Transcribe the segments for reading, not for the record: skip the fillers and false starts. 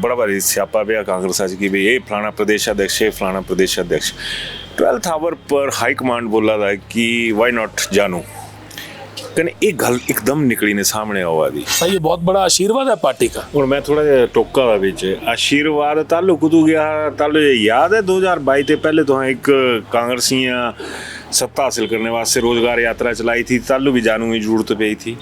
बड़ा भारी स्यापा पिया कांग्रेस की भी ये फलाना प्रदेशाध्यक्ष है फलाना प्रदेशाध्यक्ष 12th आवर पर हाई कमांड बोला था कि वाई नॉट जानू कने एक गल एकदम निकली ने सामने आवा दी भाई ये बहुत बड़ा आशीर्वाद है पार्टी का। और मैं थोड़ा जिहा टोका वा विच आशीर्वाद तालु कुदू गया तालु ये याद है 2022 ते पहले तो एक कांग्रेसियां सत्ता हासिल करने वास्ते रोजगार यात्रा चलाई थी तालु भी जानू की जरूरत पई थी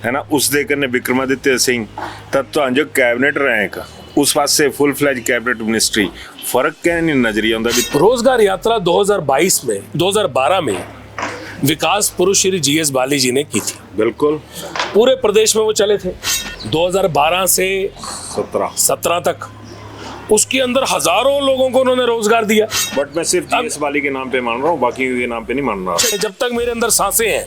है ना उस दे कन्ने विक्रमादित्य सिंह तब तो जो कैबिनेट रैंक उस पासे फुल फ्लैज कैबिनेट मिनिस्ट्री फर्क क्या नहीं नजरिया होंदा भी रोजगार यात्रा 2022 में 2012 में विकास पुरुष श्री जीएस बाली जी ने की थी। बिल्कुल पूरे प्रदेश में वो चले थे 2012 से 17 तक उसके अंदर हजारों लोगों को उन्होंने रोजगार दिया। बट मैं सिर्फ जीएस बाली के नाम पे मान रहा हूँ बाकी के नाम पे नहीं मान रहा। जब तक मेरे अंदर सांसें हैं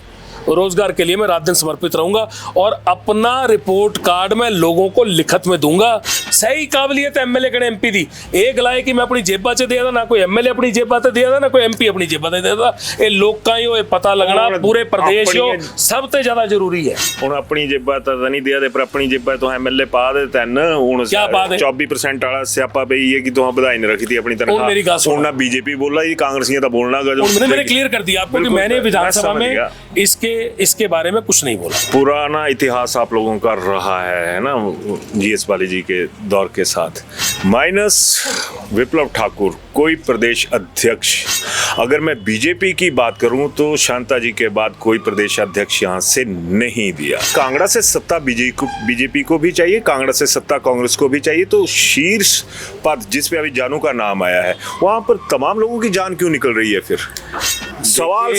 रोजगार के लिए मैं रात दिन समर्पित रहूंगा और अपना रिपोर्ट कार्ड मैं लोगों को लिखत में दूंगा। सही काबिलियत एमएलए कने एमपी दी एक लाए कि मैं अपनी जेबा च दिया था ना कोई एमएलए अपनी जेबा ते दिया था ना कोई एमपी अपनी जेबा ते दिया था। ये लोग का ये पता लगना पूरे प्रदेश यो सबसे ज्यादा जरूरी है। हुण अपनी जेबा ते नहीं दिया ते पर अपनी जेबा तो एमएलए पा दे तन हुण 24% वाला स्यापा पई है कि तुहां बधाई नहीं रखी थी अपनी तनख्वाह। मेरी गल सुनना बीजेपी बोला ये कांग्रेसियां तो बोलना मैंने क्लियर कर दिया आपको कि मैंने विधानसभा में इसके बारे में कुछ नहीं बोला। पुराना इतिहास आप लोगों का रहा है ना जीएस बाली जी के दौर के साथ माइनस विप्लव ठाकुर कोई प्रदेश अध्यक्ष। अगर मैं बीजेपी की बात करूं तो शांता जी के बाद कोई प्रदेश अध्यक्ष यहां से नहीं दिया। कांगड़ा से सत्ता बीजेपी को भी चाहिए कांगड़ा से सत्ता कांग्रेस को भी चाहिए तो शीर्ष पद जिस पे अभी जानू का नाम आया है वहां पर तमाम लोगों की जान क्यों निकल रही है। फिर सवाल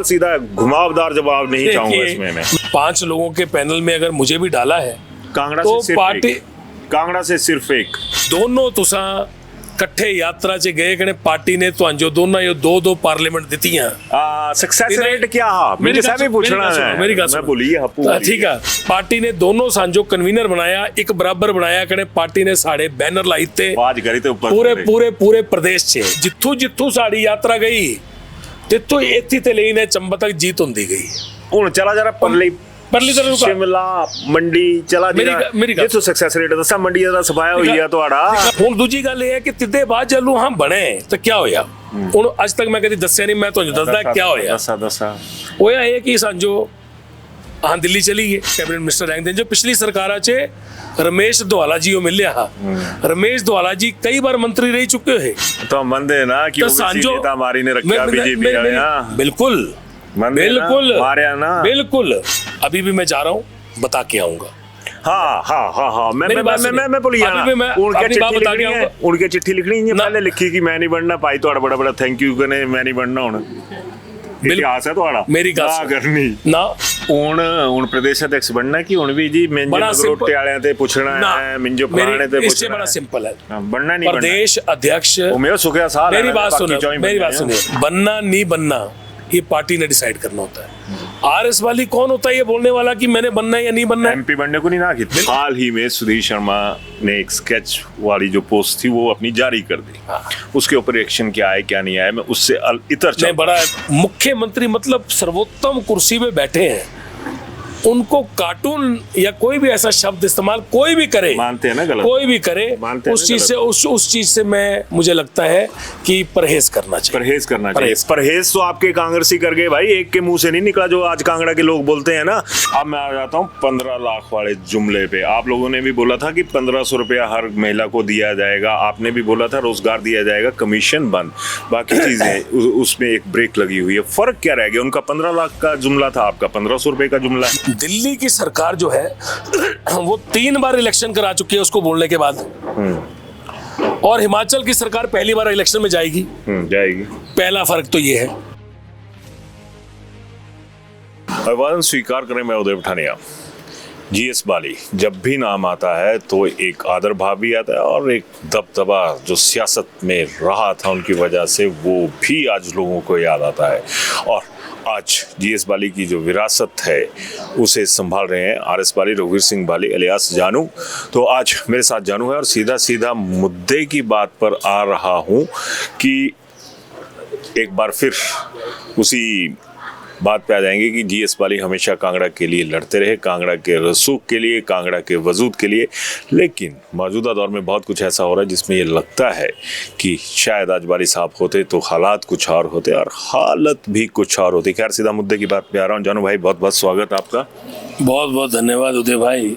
सीधा है घुमावदार जवाब नहीं चाहूंगा इसमें मैं। 5 लोगों के पैनल में अगर मुझे भी डाला है कांगड़ा तो से पार्टी कांगड़ा से सिर्फ एक दोनों तुसा कट्ठे यात्रा च गए कने पार्टी ने तो जो दोनों ये दो पार्लियामेंट दी हैं सक्सेस रेट क्या मेरे से भी पूछना है मेरी बात मैं बोलिए हप्पू ठीक है। पार्टी ने दोनों सांजो कन्वीनर बनाया एक बराबर बनाया कने पार्टी ने साढ़े बैनर लाई थे आवाज करी थे ऊपर पूरे प्रदेश से जिथू साड़ी यात्रा गई तिथों इत्थे ते लेने चंबा तक जीत होंदी गई। हुण चला जरा परली शिमला मंडी चला मेरी जिथों सक्सेस रेट दसा मंडी दा सफाया होई है ਤੁਹਾਡਾ। ਹੁਣ ਦੂਜੀ ਗੱਲ ਇਹ ਹੈ ਕਿ ਤਿੱਦੇ ਬਾਅਦ ਜਲੂ ਹਾਂ ਬਣੇ ਤਾਂ ਕੀ ਹੋਇਆ ਹੁਣ ਅੱਜ ਤੱਕ ਮੈਂ ਕਦੀ ਦੱਸਿਆ ਨਹੀਂ ਮੈਂ ਤੁਹਾਨੂੰ ਦੱਸਦਾ ਕੀ ਹੋਇਆ। ਦੱਸਾ ਹੋਇਆ ਇਹ ਕਿ ਸਾਂਜੋ ਹਾਂ ਦਿੱਲੀ ਚਲੀ ਗਏ कैबिनेट मिनिस्टर रैंक दें जो पिछली सरकारा च रमेश धवाला जी मिले हा रमेश धवाला जी कई बार मंत्री रह चुके है तो मंदे ना कि नेता मारी ने रखा बीजेपी बिल्कुल ना बिल्कुल अभी भी मैं जा रहा हूँ बता के आऊंगा। हाँ मैं बोलिया उनके चिट्ठी लिखनी है पहले लिखी कि मैं नहीं बनना भाई तो बड़ा बड़ा थैंक यू कने मैं नहीं बनना हुण इतिहास है ਤੁਹਾਡਾ मेरी गल करनी ना ਹੁਣ ਪ੍ਰਦੇਸ਼ ਅਧਿਕਸ਼ ਬਣਨਾ ਕਿ ਹੁਣ ਵੀ ਜੀ ਮਿੰਜੋ ਰੋਟੇ ਵਾਲਿਆਂ ਤੇ ਪੁੱਛਣਾ ਹੈ ਮਿੰਜੋ ਪੁਰਾਣੇ ਤੇ इससे बड़ा सिंपल है बनना नहीं प्रदेश अध्यक्ष वो मेरा सुखिया साल मेरी बात सुनिए बनना नहीं बनना ये पार्टी ने डिसाइड करना होता है। आरएस वाली कौन होता है ये बोलने वाला कि मैंने बनना है या नहीं बनना है। एमपी बनने को नहीं ना की हाल ही में सुधीर शर्मा ने एक स्केच वाली जो पोस्ट थी वो अपनी जारी कर दी उसके ऊपर रिएक्शन क्या आया क्या नहीं आया मैं उससे इतर बड़ा मुख्यमंत्री मतलब सर्वोत्तम कुर्सी पे बैठे हैं उनको कार्टून या कोई भी ऐसा शब्द इस्तेमाल कोई भी करे मानते हैं ना गलत कोई भी करे उस चीज से मैं मुझे लगता है कि परहेज करना चाहिए। परहेज तो आपके कांग्रेसी कर गए भाई एक के मुंह से नहीं निकला जो आज कांगड़ा के लोग बोलते हैं ना। अब मैं आ जाता हूँ 15 लाख वाले जुमले पे। आप लोगों ने भी बोला था कि 1500 रुपया हर महिला को दिया जाएगा आपने भी बोला था रोजगार दिया जाएगा कमीशन बंद बाकी चीजें उसमें एक ब्रेक लगी हुई है। फर्क क्या रह गया उनका 15 लाख का जुमला था आपका 1500 रुपए का जुमला है। दिल्ली की सरकार जो है वो 3 बार इलेक्शन करा चुकी है उसको बोलने के बाद और हिमाचल की सरकार पहली बार इलेक्शन में जाएगी पहला फर्क तो ये है। अभिवादन स्वीकार करें मैं उदय पठानिया जीएस बाली जब भी नाम आता है तो एक आदर भाव भी आता है और एक दबदबा जो सियासत में रहा था उनकी वजह से वो भी आज लोगों को याद आता है। और आज जीएस बाली की जो विरासत है उसे संभाल रहे हैं आरएस बाली रघुवीर सिंह बाली अलियास जानू। तो आज मेरे साथ जानू है और सीधा मुद्दे की बात पर आ रहा हूं कि एक बार फिर उसी बात पे आ जाएंगे कि जीएस बाली हमेशा कांगड़ा के लिए लड़ते रहे, कांगड़ा के रसूख के लिए, कांगड़ा के वजूद के लिए, लेकिन मौजूदा दौर में बहुत कुछ ऐसा हो रहा है जिसमें ये लगता है कि शायद आज बाली साहब होते तो हालात कुछ और होते और हालत भी कुछ और होती। खैर, सीधा मुद्दे की बात पे आ रहा हूँ। जानू भाई, बहुत बहुत स्वागत आपका। बहुत बहुत धन्यवाद उदय भाई।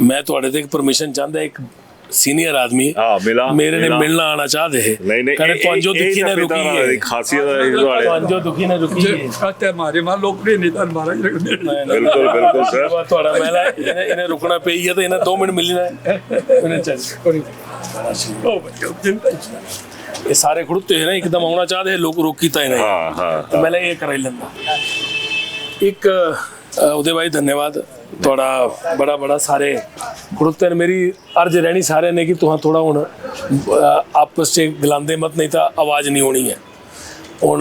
मैं थोड़े तक परमिशन चाहता, एक सीनियर आदमी मेरे ने मिलना आना चाहते है। नहीं कने तुझो दुखी ने रुकी है, खासियत है तुझो दुखी ने रुकी है। कहते हमारे मां लोकप्रिय नेता हमारा बिल्कुल बिल्कुल सर। थोड़ा मेला इन्हें रुकना पे ही है, तो इन्हें 2 मिनट मिलना है इन्हें। चल ये सारे खड़ुते हैं ना, एकदम आना चाहते हैं लोग, रोकी ता नहीं। हाँ, तो मैं ये कर लेंदा। एक उदय भाई धन्यवाद थोड़ा बड़ा बड़ा सारे खड़ुते ने। मेरी अर्ज रहनी सारे ने कि तुहां थोड़ा हुण आपस च गलांदे मत, नहीं तो आवाज नहीं होनी है। हुण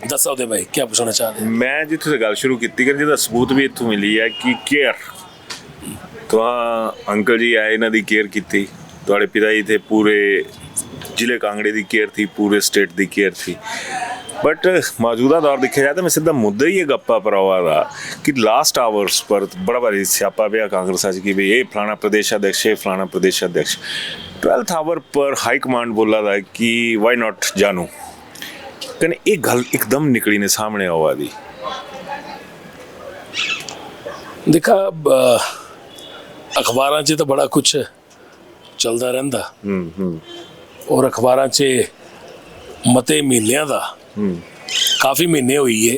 दस उदय भाई क्या पूछना चाहते? मैं जित्थों से गल शुरू की जिहदा सबूत भी इत्थों मिली है कि केयर तुहां अंकल जी आए, इन्हां दी केयर कीती, तुहाडे पिता जी थे, पूरे जिले कांगड़े दी केयर थी, पूरे स्टेट दी केयर थी। बट मौजूदा दौर देखा जाए तो मैं सीधा मुद्दा ही ये गप्पा पर आवा था कि लास्ट आवर्स पर बड़ा भारी स्यापा पिया कांग्रेस कि भाई ये फलाना प्रदेश अध्यक्ष है, फलाना प्रदेश अध्यक्ष। 12th आवर पर हाई कमांड बोला था कि वाई नॉट जानू, कने एक गल एकदम निकली ने सामने आवा दी। देखा अखबारां 'च तो बड़ा कुछ चलता रहिंदा और अखबारां 'च मते महीनों का काफ़ी महीने हुई है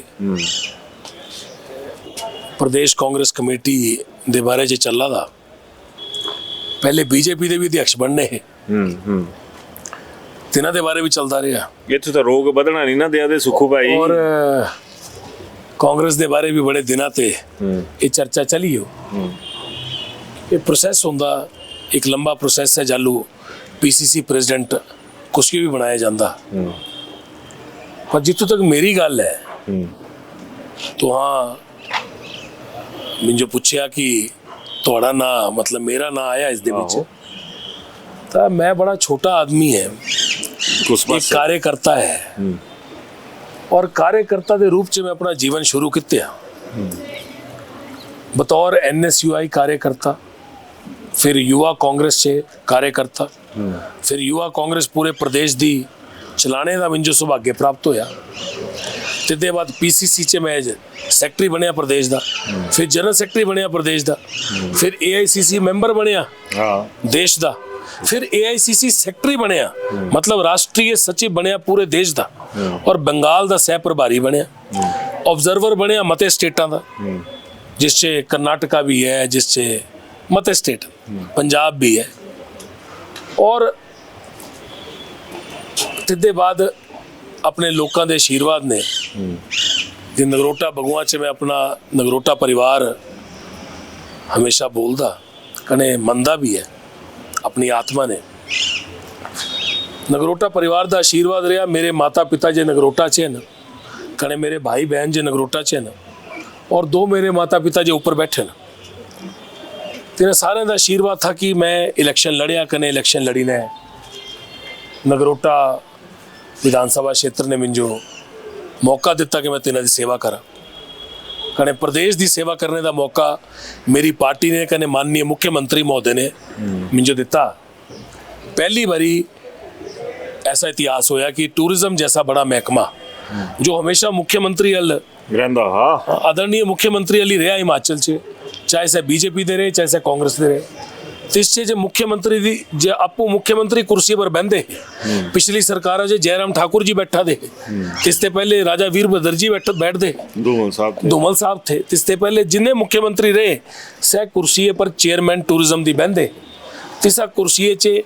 प्रदेश कांग्रेस कमेटी दे बारे च चला था। पहले बीजेपी दे भी अध्यक्ष बनने हैं, तिन्हां दे बारे भी चलता रहा। इत्थे तो रोग बदना नहीं ना दिया दे सुखू भाई, और कांग्रेस दे बारे भी बड़े दिनों ते ये चर्चा चली हो। ये प्रोसेस होंदा, एक लंबा प्रोसेस है। जालू पीसीसी प्रेसिडेंट कुछ भी बनाया जाता, पर जितों तक मेरी गल है तो हाँ मुझे पूछया कि थोड़ा ना मतलब मेरा ना आया इस दे विच, तो मैं बड़ा छोटा आदमी है, एक कार्यकर्ता है और कार्यकर्ता के रूप में मैं अपना जीवन शुरू किया बतौर NSUI कार्यकर्ता, फिर युवा कांग्रेस से कार्यकर्ता, फिर युवा कांग्रेस पूरे प्रदेश दी चलाने का मुझे सौभाग्य प्राप्त होया। ते बाद PCC च मैं सैकटरी बनया प्रदेश का, फिर जनरल सैकटरी बनया प्रदेश का, फिर AICC मैंबर बनया देश का, फिर AICC सैकटरी बनया मतलब राष्ट्रीय सचिव बनया पूरे देश का, और बंगाल का सह प्रभारी बनया, ऑब्जर्वर बनया मते स्टेटा का, जिससे कर्नाटका भी है, जिससे मते स्टेट, पंजाब भी है। और तिदे बाद अपने लोगों के आशीर्वाद ने कि नगरोटा बगुआ च मैं अपना नगरोटा परिवार हमेशा बोलता कने मनदा भी है अपनी आत्मा ने। नगरोटा परिवार का आशीर्वाद रहा, मेरे माता पिता जे नगरोटा च हैं, कने मेरे भाई बहन जे नगरोटा च हैं, और 2 मेरे माता पिता जे ऊपर बैठे हैं। तेरे सारे का आशीर्वाद था कि मैं इलेक्शन लड़िया, कने इलेक्शन लड़ी ने नगरोटा विधानसभा क्षेत्र ने मुझे मौका दिता कि मैं तिन्हां दी सेवा करा, कने प्रदेश की सेवा करने का मौका मेरी पार्टी ने कने माननीय मुख्यमंत्री महोदय ने मुझे दिता। पहली बारी ऐसा इतिहास होया कि टूरिज्म जैसा बड़ा महकमा जो हमेशा मुख्यमंत्री अल आदरणीय मुख्यमंत्री अली रहा हिमाचल से, चाहे से बीजेपी दे रहे चाहे से कांग्रेस दे रहे, तिसचे जे मुख्यमंत्री दी जे आपू मुख्यमंत्री कुर्सी पर बहंदे पिछली सरकार जे जयराम ठाकुर जी बैठा दे, तिसते पहले राजा वीरभद्र जी बैठ दे, धूमल साहब थे, तिसते पहले जिन्हें मुख्यमंत्री रहे सह कुर्सी पर चेयरमैन टूरिज्म दी बहंदे, तिसा कुर्सी चे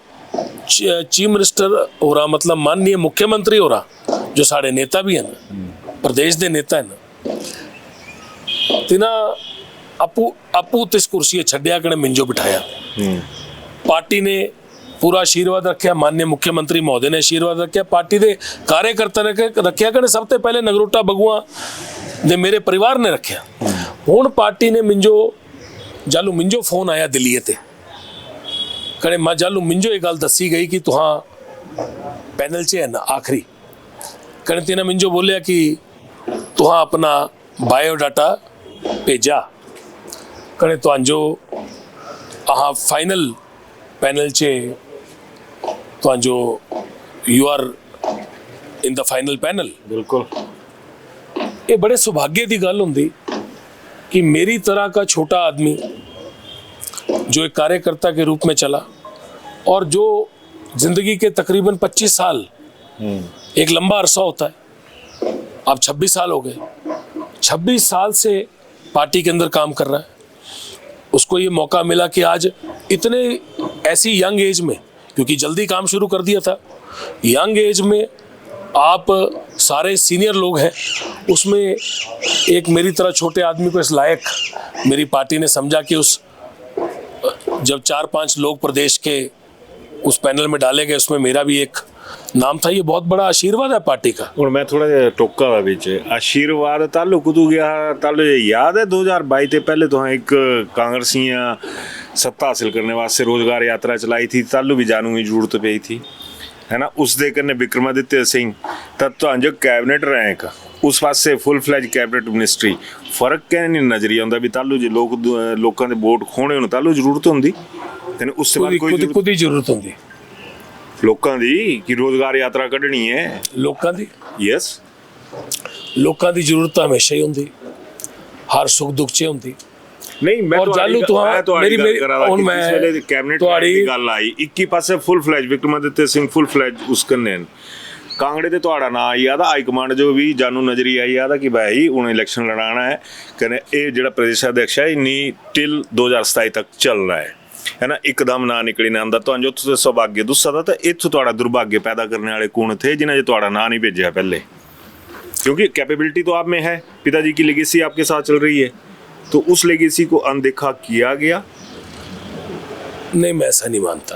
चीफ मिनिस्टर हो रहा मतलब माननीय मुख्यमंत्री हो रहा जो साढ़े नेता भी हैं, प्रदेश के नेता हैं, तिना आपू तिस कुर्सी छड्या कने मिंजो बिठाया। पार्टी ने पूरा आशीर्वाद रखा, माननीय मुख्यमंत्री महोदय ने आशीर्वाद रखा, पार्टी के कार्यकर्ता ने रखा, कने सब तो पहले नगरोटा बगुआ ने मेरे परिवार ने रखा। हुण पार्टी ने जालू मिंजो फोन आया दिल्ली ते, कने मैं जालू मिंजो ये गल दसी गई कि तुहां पैनल च है ना आखिरी, कने तिन्हां मिंजो बोलिया कि तुहां अपना बायोडाटा भेजा कने तुहांजो आहा फाइनल पैनल चे तुहांजो you are in the final panel. बिल्कुल ये बड़े सौभाग्य की गल होंदी कि मेरी तरह का छोटा आदमी जो एक कार्यकर्ता के रूप में चला और जो जिंदगी के तकरीबन 25 साल, एक लंबा अरसा होता है, अब 26 साल हो गए, 26 साल से पार्टी के अंदर काम कर रहा है, उसको ये मौका मिला कि आज इतने ऐसी यंग एज में, क्योंकि जल्दी काम शुरू कर दिया था, यंग एज में आप सारे सीनियर लोग हैं, उसमें एक मेरी तरह छोटे आदमी को इस लायक मेरी पार्टी ने समझा कि उस जब 4-5 लोग प्रदेश के उस पैनल में डाले गए उसमें मेरा भी एक नाम था। ये बहुत बड़ा आशीर्वाद है पार्टी का। और मैं थोड़ा जिहा टोका वा बिच आशीर्वाद तालु कुदू गया तालु याद है 2022 ते पहले तो एक कांग्रेसियां सत्ता हासिल करने वास्ते रोजगार यात्रा चलाई थी, तालु भी जानू की जरूरत पई थी, है ना। उस दे कन्ने विक्रमादित्य सिंह तब तो जो कैबिनेट रैंक उस पासे फुल फ्लैज कैबिनेट मिनिस्ट्री फर्क क्या नहीं नजरिया आंदा भी तालू जो लोगों के वोट खोने होने तालू जरूरत होंदी ते उससे बाद कोई जरूरत होंदी लोगों दी कि रोजगार यात्रा कढ़नी है लोगों दी। यस लोगों की जरूरत हमेशा ही होंदी, हर सुख दुख च होंदी। नहीं मैं और जालू मेरी हुन मैं कैबिनेट दी गल आई 21 पासे full fledge Vikramaditya Singh full fledge उस कन्ने कांगड़े ते तुहाड़ा नाम आई आदा हाईकमांड जो भी जानू नजरी आई आदा कि भाई उन्हें इलेक्शन लड़ाना है कने ये जिहड़ा प्रदेशाध्यक्ष है इन्नी टिल 2027 तक चल रहा है ना। एकदम ना निकली ना आंदा तो जो सौभाग्य दुस्सा था इत्थों तुहाड़ा दुर्भाग्य पैदा करने वाले कौन थे जिन्हें जो तुहाड़ा नाम नहीं भेजा पहले, क्योंकि कैपेबिलिटी तो आप में है, पिताजी की लेगेसी आपके साथ चल रही है, तो उस लेगेसी को अनदेखा किया गया। नहीं, मैं ऐसा नहीं मानता।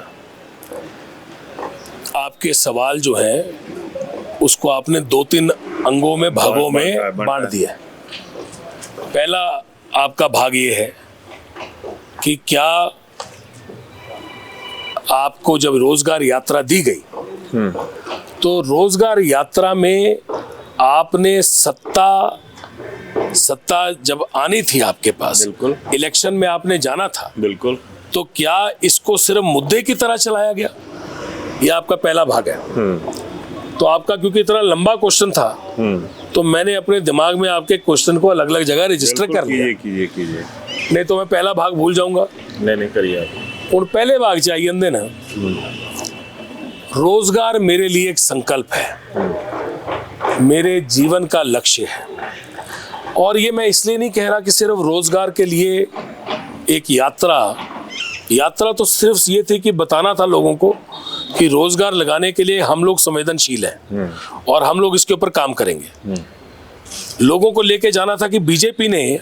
आपके सवाल जो है उसको आपने 2-3 अंगों में भागों में बांट दिया। पहला आपका भाग ये है कि क्या आपको जब रोजगार यात्रा दी गई तो रोजगार यात्रा में आपने सत्ता जब आनी थी आपके पास, बिल्कुल इलेक्शन में आपने जाना था, बिल्कुल, तो क्या इसको सिर्फ मुद्दे की तरह चलाया गया? यह आपका पहला भाग है। तो आपका क्योंकि इतना लंबा क्वेश्चन था तो मैंने अपने दिमाग में आपके क्वेश्चन को अलग अलग जगह रजिस्टर कर लिया। कीजिए नहीं तो मैं पहला भाग भूल जाऊंगा। नहीं करिए आप। और पहले भाग चाहिए अंदे ना, रोजगार मेरे लिए एक संकल्प है, मेरे जीवन का लक्ष्य है। और ये मैं इसलिए नहीं कह रहा कि सिर्फ रोजगार के लिए एक यात्रा तो सिर्फ ये थी कि बताना था लोगों को कि रोजगार लगाने के लिए हम लोग संवेदनशील हैं और हम लोग इसके ऊपर काम करेंगे। लोगों को लेके जाना था कि बीजेपी ने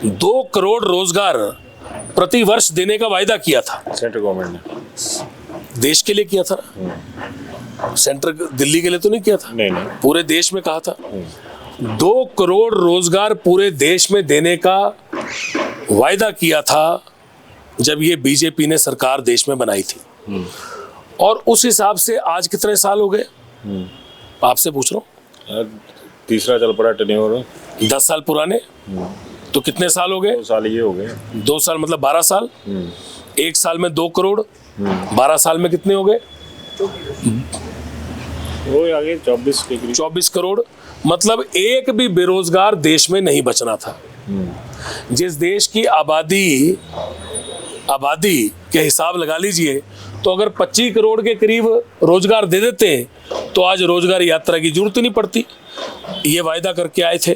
2 करोड़ रोजगार प्रति वर्ष देने का वायदा किया था। सेंट्रल गवर्नमेंट ने देश के लिए किया था ना, सेंटर दिल्ली के लिए तो नहीं किया था। नहीं पूरे देश में कहा था 2 करोड़ रोजगार पूरे देश में देने का वायदा किया था जब ये बीजेपी ने सरकार देश में बनाई थी। और उस हिसाब से आज कितने साल हो गए आपसे पूछ रहा हूँ, तीसरा चल पड़ा टेन्योर 10 साल पुराने, तो कितने साल हो गए? 2 साल ये हो गए। 2 साल मतलब 12 साल। 1 साल में 2 करोड़, 12 साल में कितने हो गए? वो आगे 24 करोड़। मतलब एक भी बेरोजगार देश में नहीं बचना था। जिस देश की आबादी के हिसाब लगा लीजिए तो अगर 25 करोड़ के करीब रोजगार दे देते तो आज रोजगार यात्रा की जरूरत नहीं पड़ती। ये वायदा करके आए थे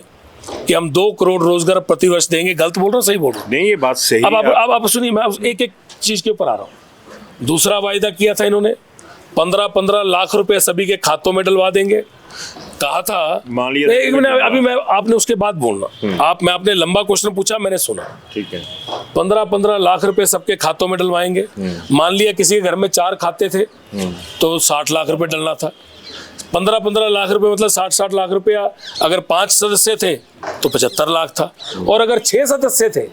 कि हम 2 करोड़ रोजगार प्रतिवर्ष देंगे। गलत बोल रहा हूँ, सही बोल रहा हूँ? नहीं, ये बात सही है। अब आप सुनिए, मैं एक एक चीज के ऊपर आ रहा हूँ। दूसरा वायदा किया था इन्होंने 15-15 लाख रुपए सभी के खातों में डलवा देंगे। कहा था, अभी मैं आपने उसके बाद बोलना। मैं आपने लंबा क्वेश्चन पूछा, मैंने सुना। ठीक है। 15-15 लाख रुपए सबके खातों में डलवाएंगे। मान लिया किसी के घर में 4 खाते थे तो 60 लाख रुपए डलना था। 15-15 लाख रुपए मतलब 60-60 लाख रुपया। अगर 5 सदस्य थे तो 75 लाख था, और अगर 6 सदस्य थे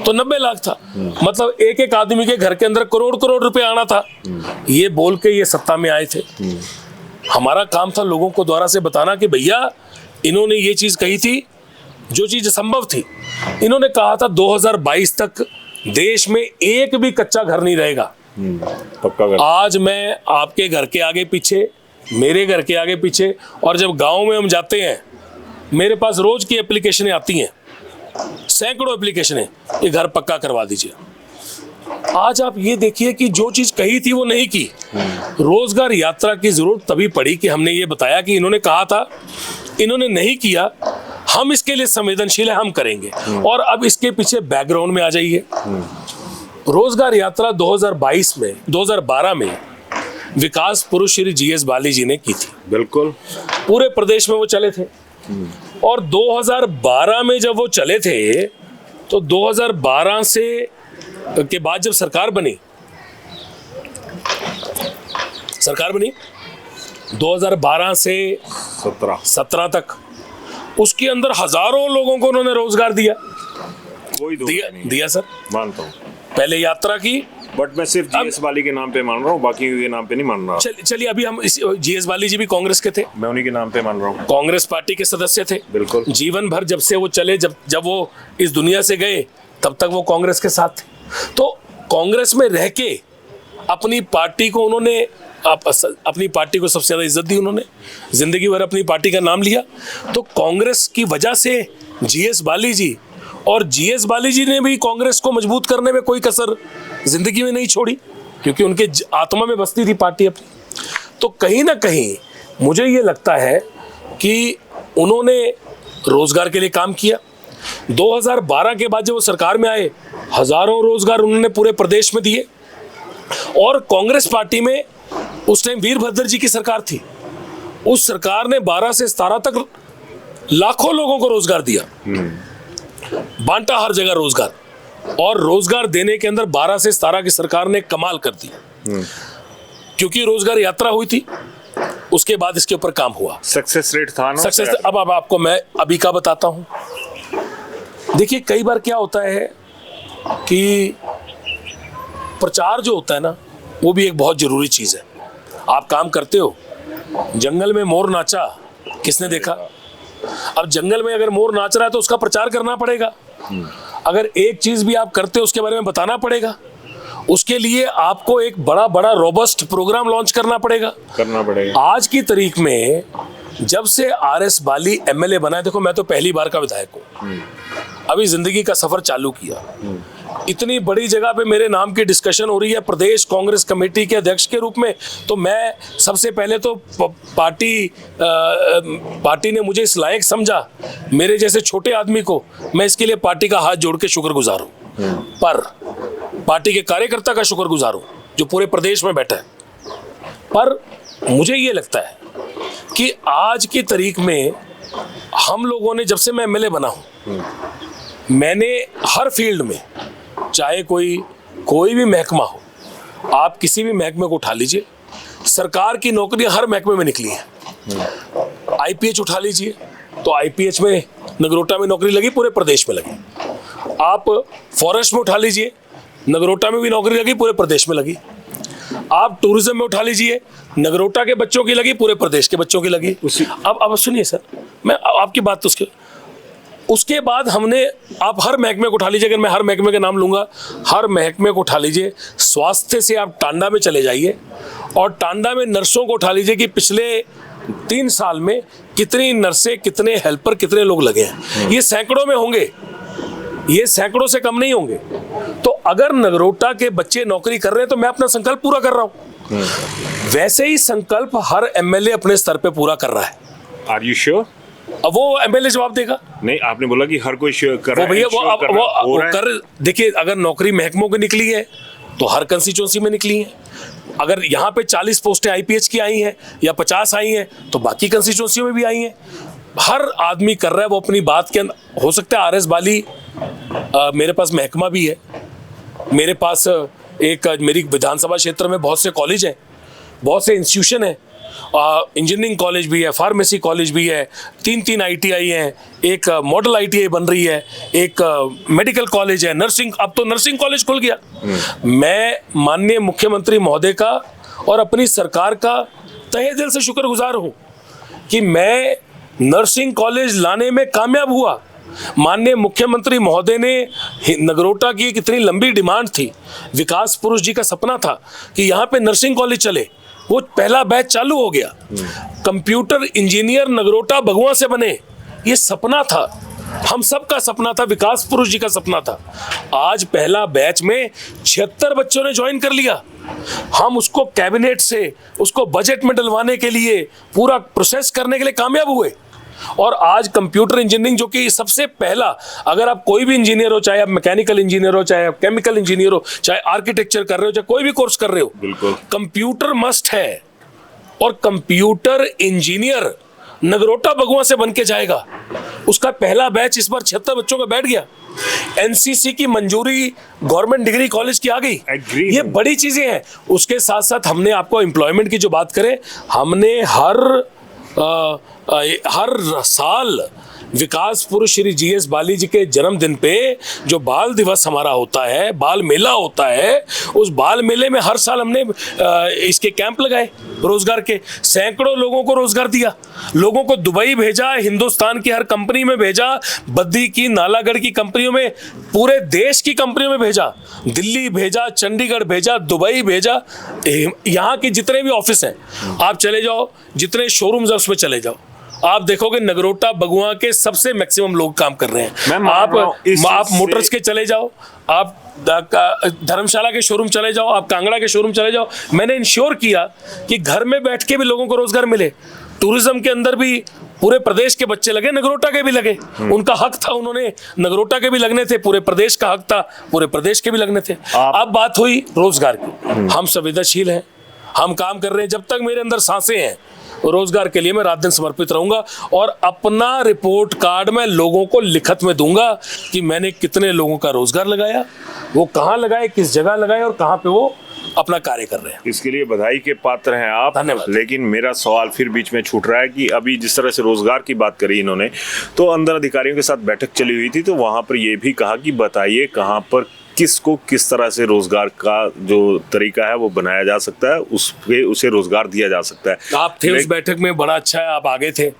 तो 90 लाख था। मतलब एक एक आदमी के घर के अंदर करोड़ रुपए आना था। ये बोल के ये सत्ता में आए थे। हमारा काम था लोगों को द्वारा से बताना कि भैया इन्होंने ये चीज कही थी जो चीज संभव थी। इन्होंने कहा था 2022 तक देश में एक भी कच्चा घर नहीं रहेगा। पक्का घर। आज मैं आपके घर के आगे पीछे, मेरे घर के आगे पीछे, और जब गांव में हम जाते हैं मेरे पास रोज की एप्लीकेशनें आती हैं, सैकड़ों एप्लीकेशनें, ये घर पक्का करवा दीजिए। आज आप ये देखिए कि जो चीज कही थी वो नहीं की। रोजगार यात्रा की जरूरत तभी पड़ी कि हमने ये बताया कि इन्होंने कहा था, इन्होंने नहीं किया, हम इसके लिए संवेदनशील है, हम करेंगे। और अब इसके पीछे बैकग्राउंड में आ जाइए। रोजगार यात्रा 2012 में विकास पुरुष श्री जीएस बाली जी ने की थी। बिल्कुल। पूरे प्रदेश में वो चले थे। और 2012 में जब वो चले थे तो 2012 से के बाद जब सरकार बनी 2012 से 17 तक, उसके अंदर हजारों लोगों को उन्होंने रोजगार दिया। कोई दिया सर, मानता हूँ। पहले यात्रा की, बट मैं सिर्फ जीएस बाली के नाम पे मान रहा हूँ, बाकी के नाम पे नहीं मान रहा। चलिए अभी हम जीएस बाली जी भी कांग्रेस के थे, मैं उन्हीं के नाम पे मान रहा हूँ। कांग्रेस पार्टी के सदस्य थे। बिल्कुल। जीवन भर जब से वो चले, जब वो इस दुनिया से गए तब तक वो कांग्रेस के साथ थे। तो कांग्रेस में रह के अपनी पार्टी को उन्होंने अपनी पार्टी को सबसे ज्यादा इज्जत दी। उन्होंने जिंदगी भर अपनी पार्टी का नाम लिया। तो कांग्रेस की वजह से जीएस बाली जी, और जीएस बाली जी ने भी कांग्रेस को मजबूत करने में कोई कसर जिंदगी में नहीं छोड़ी, क्योंकि उनके आत्मा में बसती थी पार्टी अपनी। तो कहीं ना कहीं मुझे ये लगता है कि उन्होंने रोजगार के लिए काम किया। 2012 के बाद जब वो सरकार में आए, हजारों रोजगार उन्होंने पूरे प्रदेश में दिए। और कांग्रेस पार्टी में उस टाइम वीरभद्र जी की सरकार थी। उस सरकार ने 12 से 17 तक लाखों लोगों को रोजगार दिया, बांटा हर जगह रोजगार। और रोजगार देने के अंदर 12 से 17 की सरकार ने कमाल कर दिया, क्योंकि रोजगार यात्रा हुई थी। उसके बाद इसके ऊपर काम हुआ, सक्सेस रेट था ना। सक्सेस। अब आपको मैं अभी का बताता हूं। देखिए कई बार क्या होता है कि प्रचार जो होता है ना, वो भी एक बहुत जरूरी चीज है। आप काम करते हो, जंगल में मोर नाचा, किसने देखा? अब जंगल में अगर मोर नाच रहा है तो उसका प्रचार करना पड़ेगा। अगर एक चीज भी आप करते हो उसके बारे में बताना पड़ेगा। उसके लिए आपको एक बड़ा रोबस्ट प्रोग्राम लॉन्च करना पड़ेगा। आज की तारीख में जब से आरएस बाली एमएलए बना है, देखो मैं तो पहली बार का विधायक हूं, अभी जिंदगी का सफर चालू किया। इतनी बड़ी जगह पे मेरे नाम की डिस्कशन हो रही है प्रदेश कांग्रेस कमेटी के अध्यक्ष के रूप में। तो मैं सबसे पहले तो पार्टी ने मुझे इस लायक समझा, मेरे जैसे छोटे आदमी को, मैं इसके लिए पार्टी का हाथ जोड़ के शुक्रगुजार हूं। पर पार्टी के कार्यकर्ता का शुक्रगुजार हूं जो पूरे प्रदेश में बैठा है। पर मुझे ये लगता है कि आज की तारीख में हम लोगों ने, जब से मैं एमएलए बना हूं, मैंने हर फील्ड में, चाहे कोई भी महकमा हो, आप किसी भी महकमे को उठा लीजिए, सरकार की नौकरियां हर महकमे में निकली हैं। आईपीएच उठा लीजिए तो आईपीएच में नगरोटा में नौकरी लगी, पूरे प्रदेश में लगी। आप फॉरेस्ट में उठा लीजिए, नगरोटा में भी नौकरी लगी, पूरे प्रदेश में लगी। आप टूरिज्म में उठा लीजिए, नगरोटा के बच्चों की लगी, पूरे प्रदेश के बच्चों की लगी। अब सुनिए सर, मैं आपकी बात तो उसके बाद हमने, आप हर महकमे को उठा लीजिए, अगर मैं हर महकमे का नाम लूंगा, हर महकमे को उठा लीजिए। स्वास्थ्य से आप टांडा में चले जाइए और टांडा में नर्सों को उठा लीजिए कि पिछले 3 साल में कितनी नर्सें, कितने हेल्पर, कितने लोग लगे हैं। ये सैकड़ों में होंगे, ये सैकड़ों से कम नहीं होंगे। तो अगर नगरोटा के बच्चे नौकरी कर रहे हैं तो मैं अपना संकल्प पूरा कर रहा हूं। वैसे ही संकल्प हर एमएलए अपने स्तर पे पूरा कर रहा है। Are you sure? अब वो एमएलए जवाब देगा। नहीं, आपने बोला कि हर कोई कर रहा है। भैया वो कर, देखिए अगर नौकरी महकमों की निकली है तो हर कंस्टिट्यूंसी में निकली है। अगर यहाँ पे 40 पोस्टें आईपीएच की आई हैं या 50 आई हैं तो बाकी कंस्टिट्यूंसी में भी आई हैं। हर आदमी कर रहा है वो अपनी बात के अंदर। हो सकता है आरएस बाली, मेरे पास महकमा भी है, मेरे पास मेरी विधानसभा क्षेत्र में बहुत से कॉलेज हैं, बहुत से इंस्टीट्यूशन हैं, इंजीनियरिंग कॉलेज भी है, फार्मेसी कॉलेज भी है, 3 आईटीआई हैं, एक मॉडल आईटीआई बन रही है, एक मेडिकल कॉलेज है, नर्सिंग, अब तो नर्सिंग कॉलेज खुल गया। मैं माननीय मुख्यमंत्री महोदय का और अपनी सरकार का तहे दिल से शुक्रगुजार हूं कि मैं नर्सिंग कॉलेज लाने में कामयाब हुआ। माननीय मुख्यमंत्री महोदय ने नगरोटा की एक इतनी लंबी डिमांड थी, विकास पुरुष जी का सपना था कि यहाँ पे नर्सिंग कॉलेज चले, वो पहला बैच चालू हो गया। कंप्यूटर इंजीनियर नगरोटा बगुआ से बने, ये सपना था, हम सबका सपना था, विकास पुरुष जी का सपना था। आज पहला बैच में 76 बच्चों ने ज्वाइन कर लिया। हम उसको कैबिनेट से, उसको बजट में डलवाने के लिए, पूरा प्रोसेस करने के लिए कामयाब हुए। और आज कंप्यूटर इंजीनियरिंग, जो कि सबसे पहला, अगर आप कोई भी इंजीनियर हो, चाहे आप मैकेनिकल इंजीनियर हो, चाहे आप केमिकल इंजीनियर हो, चाहे आर्किटेक्चर कर रहे हो, चाहे कोई भी कोर्स कर रहे हो, बिल्कुल कंप्यूटर मस्ट है। और कंप्यूटर इंजीनियर नगरोटा बगुआ से बन के जाएगा। उसका पहला बैच इस बार 76 बच्चों का बैठ गया। एनसीसी की मंजूरी गवर्नमेंट डिग्री कॉलेज की आ गई। Agree। ये बड़ी चीजें हैं। उसके साथ साथ हमने, आपको एम्प्लॉयमेंट की जो बात करें, हमने हर साल विकास पुरुष श्री जीएस बाली जी के जन्मदिन पे जो बाल दिवस हमारा होता है, बाल मेला होता है, उस बाल मेले में हर साल हमने इसके कैंप लगाए रोजगार के। सैकड़ों लोगों को रोजगार दिया, लोगों को दुबई भेजा, हिंदुस्तान की हर कंपनी में भेजा, बद्दी की, नालागढ़ की कंपनियों में, पूरे देश की कंपनियों में भेजा, दिल्ली भेजा, चंडीगढ़ भेजा, दुबई भेजा। यहाँ के जितने भी ऑफिस हैं आप चले जाओ, जितने शोरूम्स हैं उसमें चले जाओ, आप देखोगे नगरोटा बगुआ के सबसे मैक्सिमम लोग काम कर रहे हैं। आप मोटर्स के चले जाओ, आप धर्मशाला के शोरूम चले जाओ, आप कांगड़ा के शोरूम चले जाओ। मैंने इंश्योर किया कि घर में बैठ के भी लोगों को रोजगार मिले। टूरिज्म के अंदर भी पूरे प्रदेश के बच्चे लगे, नगरोटा के भी लगे, उनका हक था, उन्होंने नगरोटा के भी लगने थे, पूरे प्रदेश का हक था, पूरे प्रदेश के भी लगने थे। अब बात हुई रोजगार की। हम संवेदनशील हैं, हम काम कर रहे हैं। जब तक मेरे अंदर सांसें हैं, रोजगार के लिए मैं रात दिन समर्पित रहूंगा और अपना रिपोर्ट कार्ड मैं लोगों को लिखत में दूंगा कि मैंने कितने लोगों का रोजगार लगाया, वो कहाँ लगाए, किस जगह लगाए और कहाँ पे वो अपना कार्य कर रहे हैं। इसके लिए बधाई के पात्र हैं आप। धन्यवाद। लेकिन मेरा सवाल फिर बीच में छूट रहा है कि अभी जिस तरह से रोजगार की बात करी इन्होंने, तो अंदर अधिकारियों के साथ बैठक चली हुई थी, तो वहां पर यह भी कहा कि बताइए कहाँ पर किसको किस तरह से रोजगार का जो तरीका है वो बनाया जा सकता है, उसे रोजगार दिया जा सकता है। आप थे उस बैठक में, बड़ा अच्छा है, आप आगे थे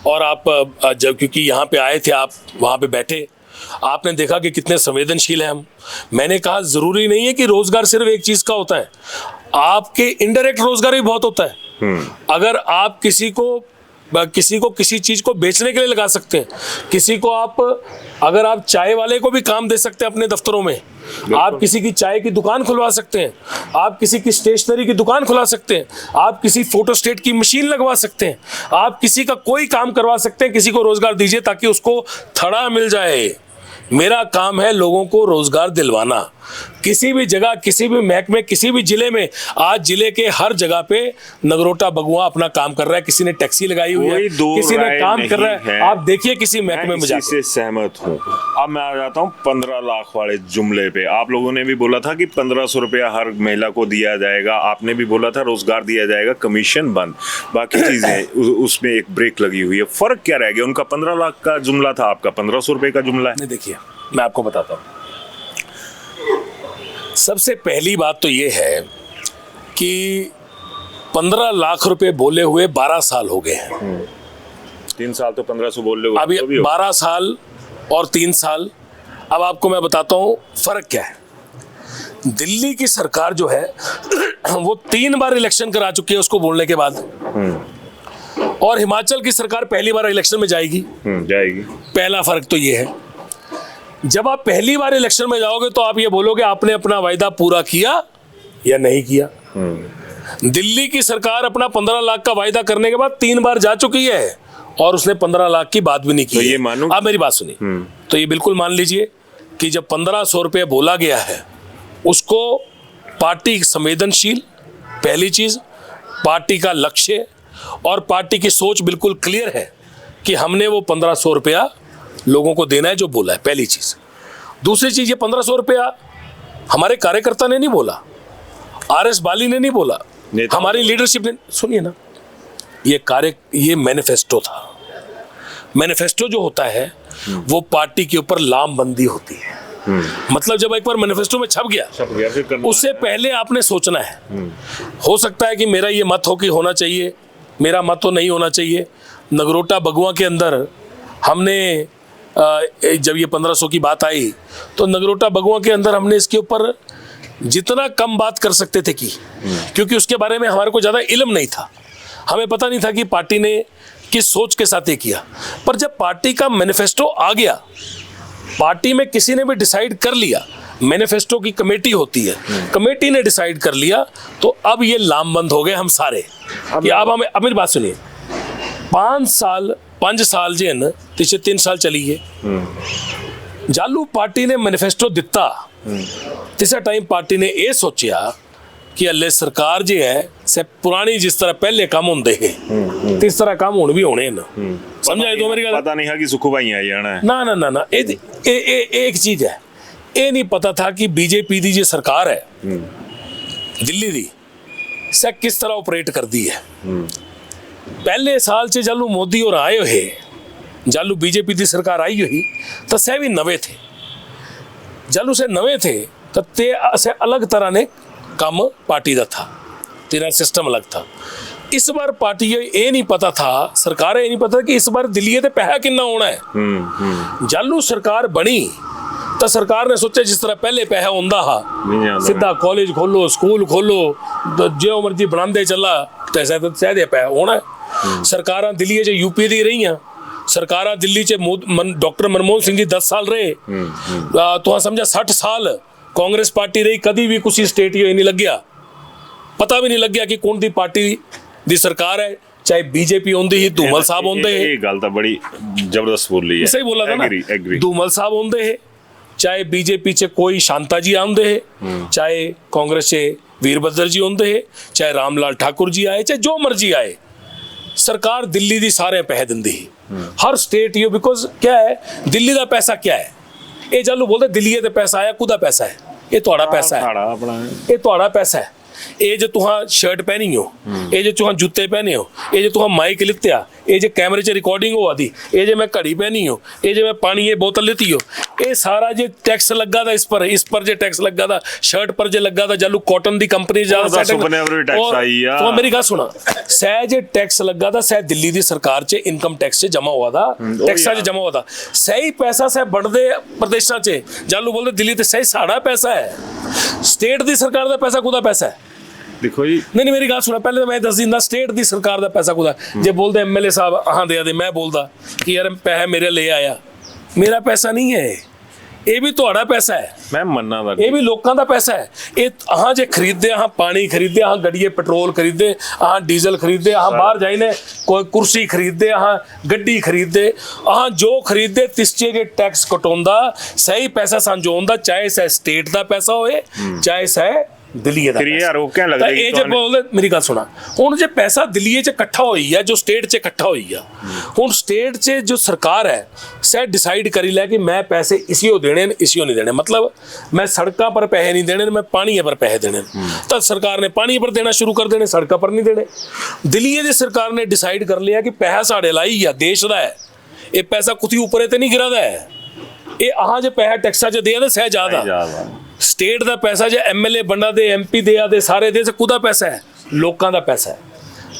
और आप जब, क्योंकि यहाँ पे आए थे, आप वहाँ पे बैठे, आपने देखा कि कितने संवेदनशील हैं हम। मैंने कहा जरूरी नहीं है कि रोजगार सिर्फ एक चीज का होता है, आपके इनडायरेक्ट रोजगार भी बहुत होता है। अगर आप किसी को किसी चीज को बेचने के लिए लगा सकते हैं, किसी को आप, अगर आप चाय वाले को भी काम दे सकते हैं अपने दफ्तरों में, आप किसी की चाय की दुकान खुलवा सकते हैं, आप किसी की स्टेशनरी की दुकान खुला सकते हैं, आप किसी फोटोस्टेट की मशीन लगवा सकते हैं, आप किसी का कोई काम करवा सकते हैं। किसी को रोजगार दीजिए ताकि उसको थड़ा मिल जाए। मेरा काम है लोगों को रोजगार दिलवाना। किसी भी जगह, किसी भी महकमे, किसी भी जिले में, आज जिले के हर जगह पे नगरोटा बगुआ अपना काम कर रहा है। किसी ने टैक्सी लगाई हुई है, किसी ने काम कर रहा है। आप देखिए किसी महकमे में जाके। से सहमत हूँ। अब मैं आ जाता हूँ 15 लाख वाले जुमले पे। आप लोगों ने भी बोला था कि 1500 रुपया हर महिला को दिया जाएगा, आपने भी बोला था रोजगार दिया जाएगा, कमीशन बंद, बाकी चीजें उसमें एक ब्रेक लगी हुई है। फर्क क्या रह गया? उनका 15 लाख का जुमला था, आपका 1500 रुपए का जुमला है। देखिए मैं आपको बताता हूँ, सबसे पहली बात तो ये है कि 15 लाख रुपए बोले हुए 12 साल हो गए हैं। 3 साल तो 1500 बोल रहे हो, अभी तो भी 12 साल और 3 साल। अब आपको मैं बताता हूँ फर्क क्या है। दिल्ली की सरकार जो है वो 3 बार इलेक्शन करा चुकी है उसको बोलने के बाद, और हिमाचल की सरकार पहली बार इलेक्शन में जाएगी। पहला फर्क तो ये है, जब आप पहली बार इलेक्शन में जाओगे तो आप ये बोलोगे आपने अपना वायदा पूरा किया या नहीं किया। दिल्ली की सरकार अपना 15 लाख का वायदा करने के बाद 3 बार जा चुकी है और उसने 15 लाख की बात भी नहीं की। तो ये मानो, आप मेरी बात सुनिए, तो ये बिल्कुल मान लीजिए कि जब 1500 रुपये बोला गया है, उसको पार्टी संवेदनशील, पहली चीज पार्टी का लक्ष्य और पार्टी की सोच बिल्कुल क्लियर है कि हमने वो 1500 रुपया लोगों को देना है जो बोला है, पहली चीज। दूसरी चीज, ये 1500 रुपया हमारे कार्यकर्ता ने नहीं बोला, आरएस बाली ने नहीं बोला, हमारी लीडरशिप ने। सुनिए ना, ये मैनिफेस्टो था। मैनिफेस्टो जो होता है वो पार्टी के ऊपर लामबंदी होती है। मतलब जब एक बार मैनिफेस्टो में छप गया उससे पहले आपने सोचना है। हो सकता है कि मेरा ये मत हो कि होना चाहिए, मेरा मत तो नहीं होना चाहिए, नगरोटा बगुआ के अंदर हमने जब ये 1500 की बात आई तो नगरोटा बगुआ के अंदर हमने इसके ऊपर जितना कम बात कर सकते थे की, क्योंकि उसके बारे में हमारे को ज़्यादा इल्म नहीं था, हमें पता नहीं था कि पार्टी ने किस सोच के साथ ये किया। पर जब पार्टी का मैनिफेस्टो आ गया, पार्टी में किसी ने भी डिसाइड कर लिया, मैनिफेस्टो की कमेटी होती है, कमेटी ने डिसाइड कर लिया, तो अब ये लामबंद हो गए हम सारे कि अब हमें, अब मेरी बात सुनिए, 5 साल जे न पिछले 3 साल चली है जालू पार्टी ने मैनिफेस्टो दिता, तिस टाइम पार्टी ने यह सोचा कि हले सरकार जे है से पुरानी जिस तरह पहले काम होंगे है तिस तरह काम हुण भी होने न, समझाए तो मेरी गल? पता नहीं है कि सुखू भाई आ जाना है। ना ना ना ना, एक चीज है, ये नहीं पता था कि बीजेपी दी जो सरकार है दिल्ली दी से किस तरह ऑपरेट कर दी है। पहले साल च जालू मोदी और आए हुए, जालू बीजेपी दी सरकार आई हुई तो सह भी नवे थे, जालू से नवे थे तो ते से अलग तरह ने काम पार्टी का था, तेरा सिस्टम अलग था। इस बार पार्टी ये नहीं पता था, सरकार ये नहीं पता कि इस बार दिल्ली ते पैसा कितना होना है। जालू सरकार बनी तो सरकार ने सोचा जिस तरह पहले पैसा होंदा हा, सीधा कॉलेज खोलो, स्कूल खोलो, जो मर्जी बनाते चला, तैसा तो सहदे पैसा होना है। सरकार दिल्ली च यूपी दी रही, सरकार दिल्ली च डॉक्टर मनमोहन सिंह जी 10 साल रहे, तो समझा 60 साल कांग्रेस पार्टी रही, कभी भी कुछ स्टेट ये नहीं लग गया, पता भी नहीं लग गया कि कौन दी पार्टी दी सरकार है, चाहे बीजेपी होंदी ही, धूमल साहब होंदे है, ये गल तो बड़ी जबरदस्त बोली है, सही बोला था ना, धूमल साहब होंदे है, चाहे बीजेपी च कोई शांता जी आंदे है, चाहे कांग्रेस च वीरभद्र जी होंदे है, चाहे रामलाल ठाकुर जी आए, चाहे जो मर्जी आए, सरकार दिल्ली दी सारे पैसे दिंदी ही, हर स्टेट यो, बिकॉज क्या है दिल्ली का पैसा क्या है, ये जालू बोलते दिल्ली ते पैसा आया, कुदा पैसा है, ये थोड़ा पैसा है, ये थोड़ा पैसा है, ये जो तुहां शर्ट पहनी हो, ये जो तुहां जूते पहने हो, ये जो तुहां माइक लित्या, ये जो कैमरे च रिकॉर्डिंग हो आदि, ये जो मैं घड़ी पहनी हो, ये जो मैं पानी ये बोतल लेती हो, ये सारा जो टैक्स लगा था इस पर जो टैक्स लगा था, शर्ट पर जो लगा था, जालू कॉटन दी कंपनी ज्यादा तो मेरी गल सुना, सह जो टैक्स लगा था सह दिल्ली दी सरकार च इनकम टैक्स च जमा हुआ था, टैक्सा च जमा हुआ था, सही पैसा सह बढ़दे प्रदेशों च, जालू बोलते दिल्ली ते सही साड़ा पैसा है, स्टेट दी सरकार का पैसा कुदा पैसा है, देखो जी, नहीं मेरी गल सुना, पहले तो मैं दस दिंदा स्टेट दी सरकार का पैसा कुदा, जे बोलते एमएलए साहब हाँ दे, मैं बोलता कि यार पैसा मेरे ले आया, मेरा पैसा नहीं है, ये भी थोड़ा पैसा है, मैं मन्ना दा, ये भी लोगों का पैसा है, ये अहाँ जे खरीदते, अहाँ पानी खरीदते, अहाँ गड्डिए पेट्रोल खरीदते, अहाँ डीजल खरीदते, अहाँ बाहर जाइने कोई कुर्सी खरीदते, अहाँ गड्डी खरीदते, अहाँ जो खरीदते तिसचे जे टैक्स कटोंदा, सही पैसा सांजो होंदा, चाहे सह स्टेट का पैसा होए, चाहे सह दिल्ली दा पैसा। ये जे बोलदे मेरी गल सुना, हुण जे पैसा दिल्ली च इकट्ठा होई है, जो स्टेट च इकट्ठा होई है, हुण स्टेट च जो सरकार है सह डिसाइड करी लै कि मैं पैसे इसियो देने इसियो नहीं देने, मतलब मैं सड़कों पर पैसे नहीं देने, मैं पानी पर पैसे देने, तो सरकार ने पानी पर देना शुरू कर देने, सड़कों पर नहीं देने। दिल्ली दी सरकार ने डिसाइड कर लिया कि पैसा साढ़े लाई है, देश का है, ये पैसा कुछ ऊपर ते नहीं गिरा है, ये अहाँ जो पैसा टैक्सा च दे सह ज्यादा, स्टेट का पैसा जो एमएलए बना दे, एमपी दे सारे दे, कुदा पैसा है, लोगों का पैसा है,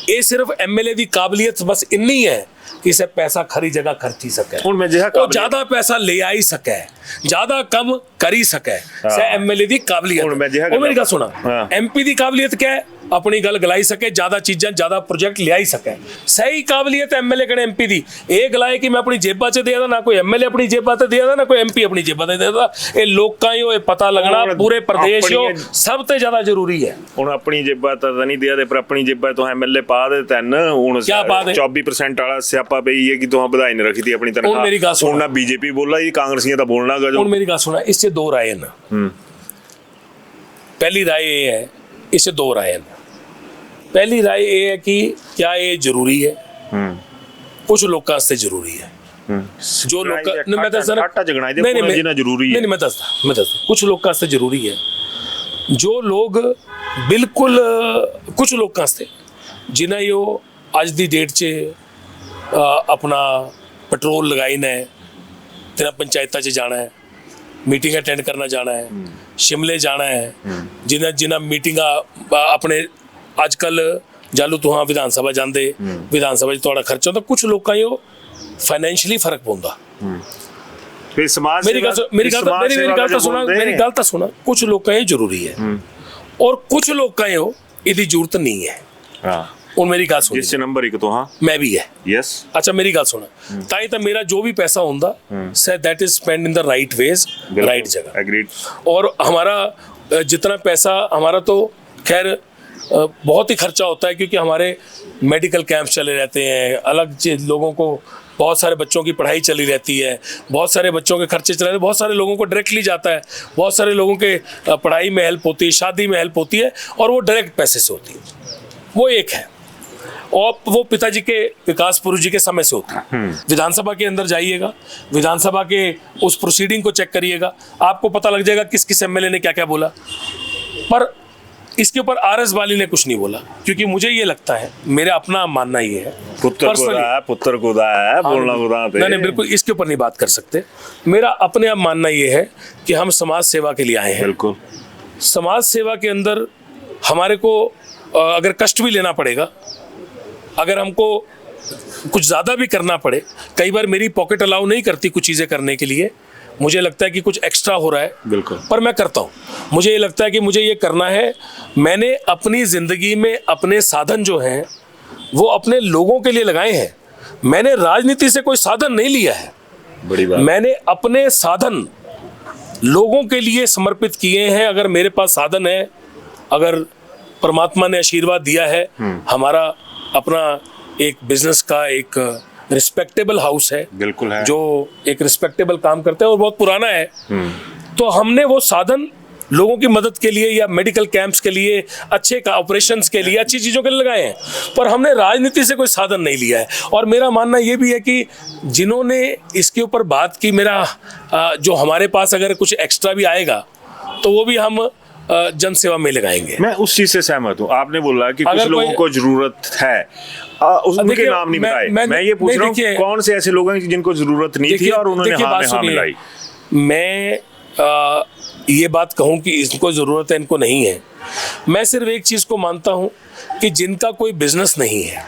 ये सिर्फ एमएलए की काबलियत बस इन्नी है कि इसे पैसा खरी जगह खर्ची सके, तो ज्यादा पैसा ले आई सके, ज्यादा कम करी सके, एमएलए की काबलियत। मेरी गल सुना, एमपी की काबलियत क्या है, अपनी गल गलाई सके, ज्यादा चीज़ें ज्यादा प्रोजेक्ट ले आई सके, सही काबलियत एमएलए कने एमपी दी ये गलाए कि मैं अपनी जेबा च देदा, ना कोई एमएलए अपनी जेबा ते देदा, ना कोई एमपी अपनी जेबा ते देदा, ये लोकां ही ये पता लगना पूरे प्रदेश यो सब ते ज्यादा जरूरी है। हुण अपनी जेबा ते नहीं देदे, पर अपनी जेबा तो एमएलए पा दे तैन, हुण 24% वाला स्यापा पई है कि तुहां बधाई नहीं रखी थी अपनी तनख्वाह, हुण ना बीजेपी बोला जी, कांग्रेसियां तां बोलना गा। हुण मेरी गल सुना, इससे दो राय न, पहली राय ये है, इससे दो राय न, पहली राय ये है कि क्या ये जरूरी है, कुछ लोगों वास्ते जरूरी है, जो लोग मैं दसदा कुछ लोगों वास्ते जरूरी है, जो लोग बिल्कुल कुछ लोग वास्ते जिन्हें यो अज दी डेट च अपना पेट्रोल लगाई ने, तेरा पंचायत च जाना है, मीटिंग अटेंड करना जाना है, शिमले जाना है, जिन्हें मीटिंग अपने आजकल जालू तू हाँ विधानसभा जांदे विधानसभा थोड़ा खर्चा होता कुछ लोग का फाइनेंशियली फर्क पौंदा फिर समाज मेरी गल तो सुना कुछ लोग का ये जरूरी है और कुछ लोग का ये जरूरत नहीं है और मेरी गल सुन जिससे नंबर 1 तो हाँ मैं भी है यस अच्छा मेरी गल सुना ताई तो मेरा जो भी पैसा होता say that is spend in the right veg right जगह एग्रीड और हमारा जितना पैसा हमारा तो खैर बहुत ही खर्चा होता है क्योंकि हमारे मेडिकल कैंप चले रहते हैं अलग लोगों को बहुत सारे बच्चों की पढ़ाई चली रहती है बहुत सारे बच्चों के खर्चे चले रहते हैं बहुत सारे लोगों को डायरेक्टली जाता है बहुत सारे लोगों के पढ़ाई में हेल्प होती है शादी में हेल्प होती है और वो डायरेक्ट पैसे से होती है वो एक है और वो पिताजी के विकास पुरुष जी के समय से होती है विधानसभा के अंदर जाइएगा विधानसभा के उस प्रोसीडिंग को चेक करिएगा आपको पता लग जाएगा किस किस एमएलए ने क्या क्या बोला पर इसके ऊपर आरएस बाली ने कुछ नहीं बोला क्योंकि मुझे ये लगता है मेरा अपना मानना ये है पुत्र को है बोलना नहीं बिल्कुल इसके ऊपर नहीं बात कर सकते मेरा अपने आप मानना ये है कि हम समाज सेवा के लिए आए हैं बिल्कुल समाज सेवा के अंदर हमारे को अगर कष्ट भी लेना पड़ेगा अगर हमको कुछ ज़्यादा भी करना पड़े कई बार मेरी पॉकेट अलाउ नहीं करती कुछ चीज़ें करने के लिए मुझे लगता है कि कुछ एक्स्ट्रा हो रहा है बिल्कुल पर मैं करता हूँ मुझे ये लगता है कि मुझे ये करना है मैंने अपनी ज़िंदगी में अपने साधन जो हैं वो अपने लोगों के लिए लगाए हैं मैंने राजनीति से कोई साधन नहीं लिया है बड़ी बात मैंने अपने साधन लोगों के लिए समर्पित किए हैं अगर मेरे पास साधन है अगर परमात्मा ने आशीर्वाद दिया है हमारा अपना एक बिजनेस का एक रिस्पेक्टेबल हाउस है बिल्कुल है जो एक रिस्पेक्टेबल काम करता है और बहुत पुराना है तो हमने वो साधन लोगों की मदद के लिए या मेडिकल कैंप्स के लिए अच्छे का ऑपरेशंस के लिए अच्छी चीज़ों के लिए लगाए हैं पर हमने राजनीति से कोई साधन नहीं लिया है और मेरा मानना ये भी है कि जिन्होंने इसके ऊपर बात की मेरा जो हमारे पास अगर कुछ एक्स्ट्रा भी आएगा तो वो भी हम जन सेवा में लगाएंगे मैं उस चीज से सहमत हूँ आपने बोला कि कुछ लोगों को जरूरत है उनके नाम नहीं बताए मैं ये पूछ रहा हूँ कौन से ऐसे लोग हैं जिनको जरूरत नहीं थी और उन्होंने हाँ में हाँ मिलाई मैं ये बात कहूँ कि इनको ज़रूरत है इनको नहीं है मैं सिर्फ एक चीज़ को मानता हूँ कि जिनका कोई बिजनेस नहीं है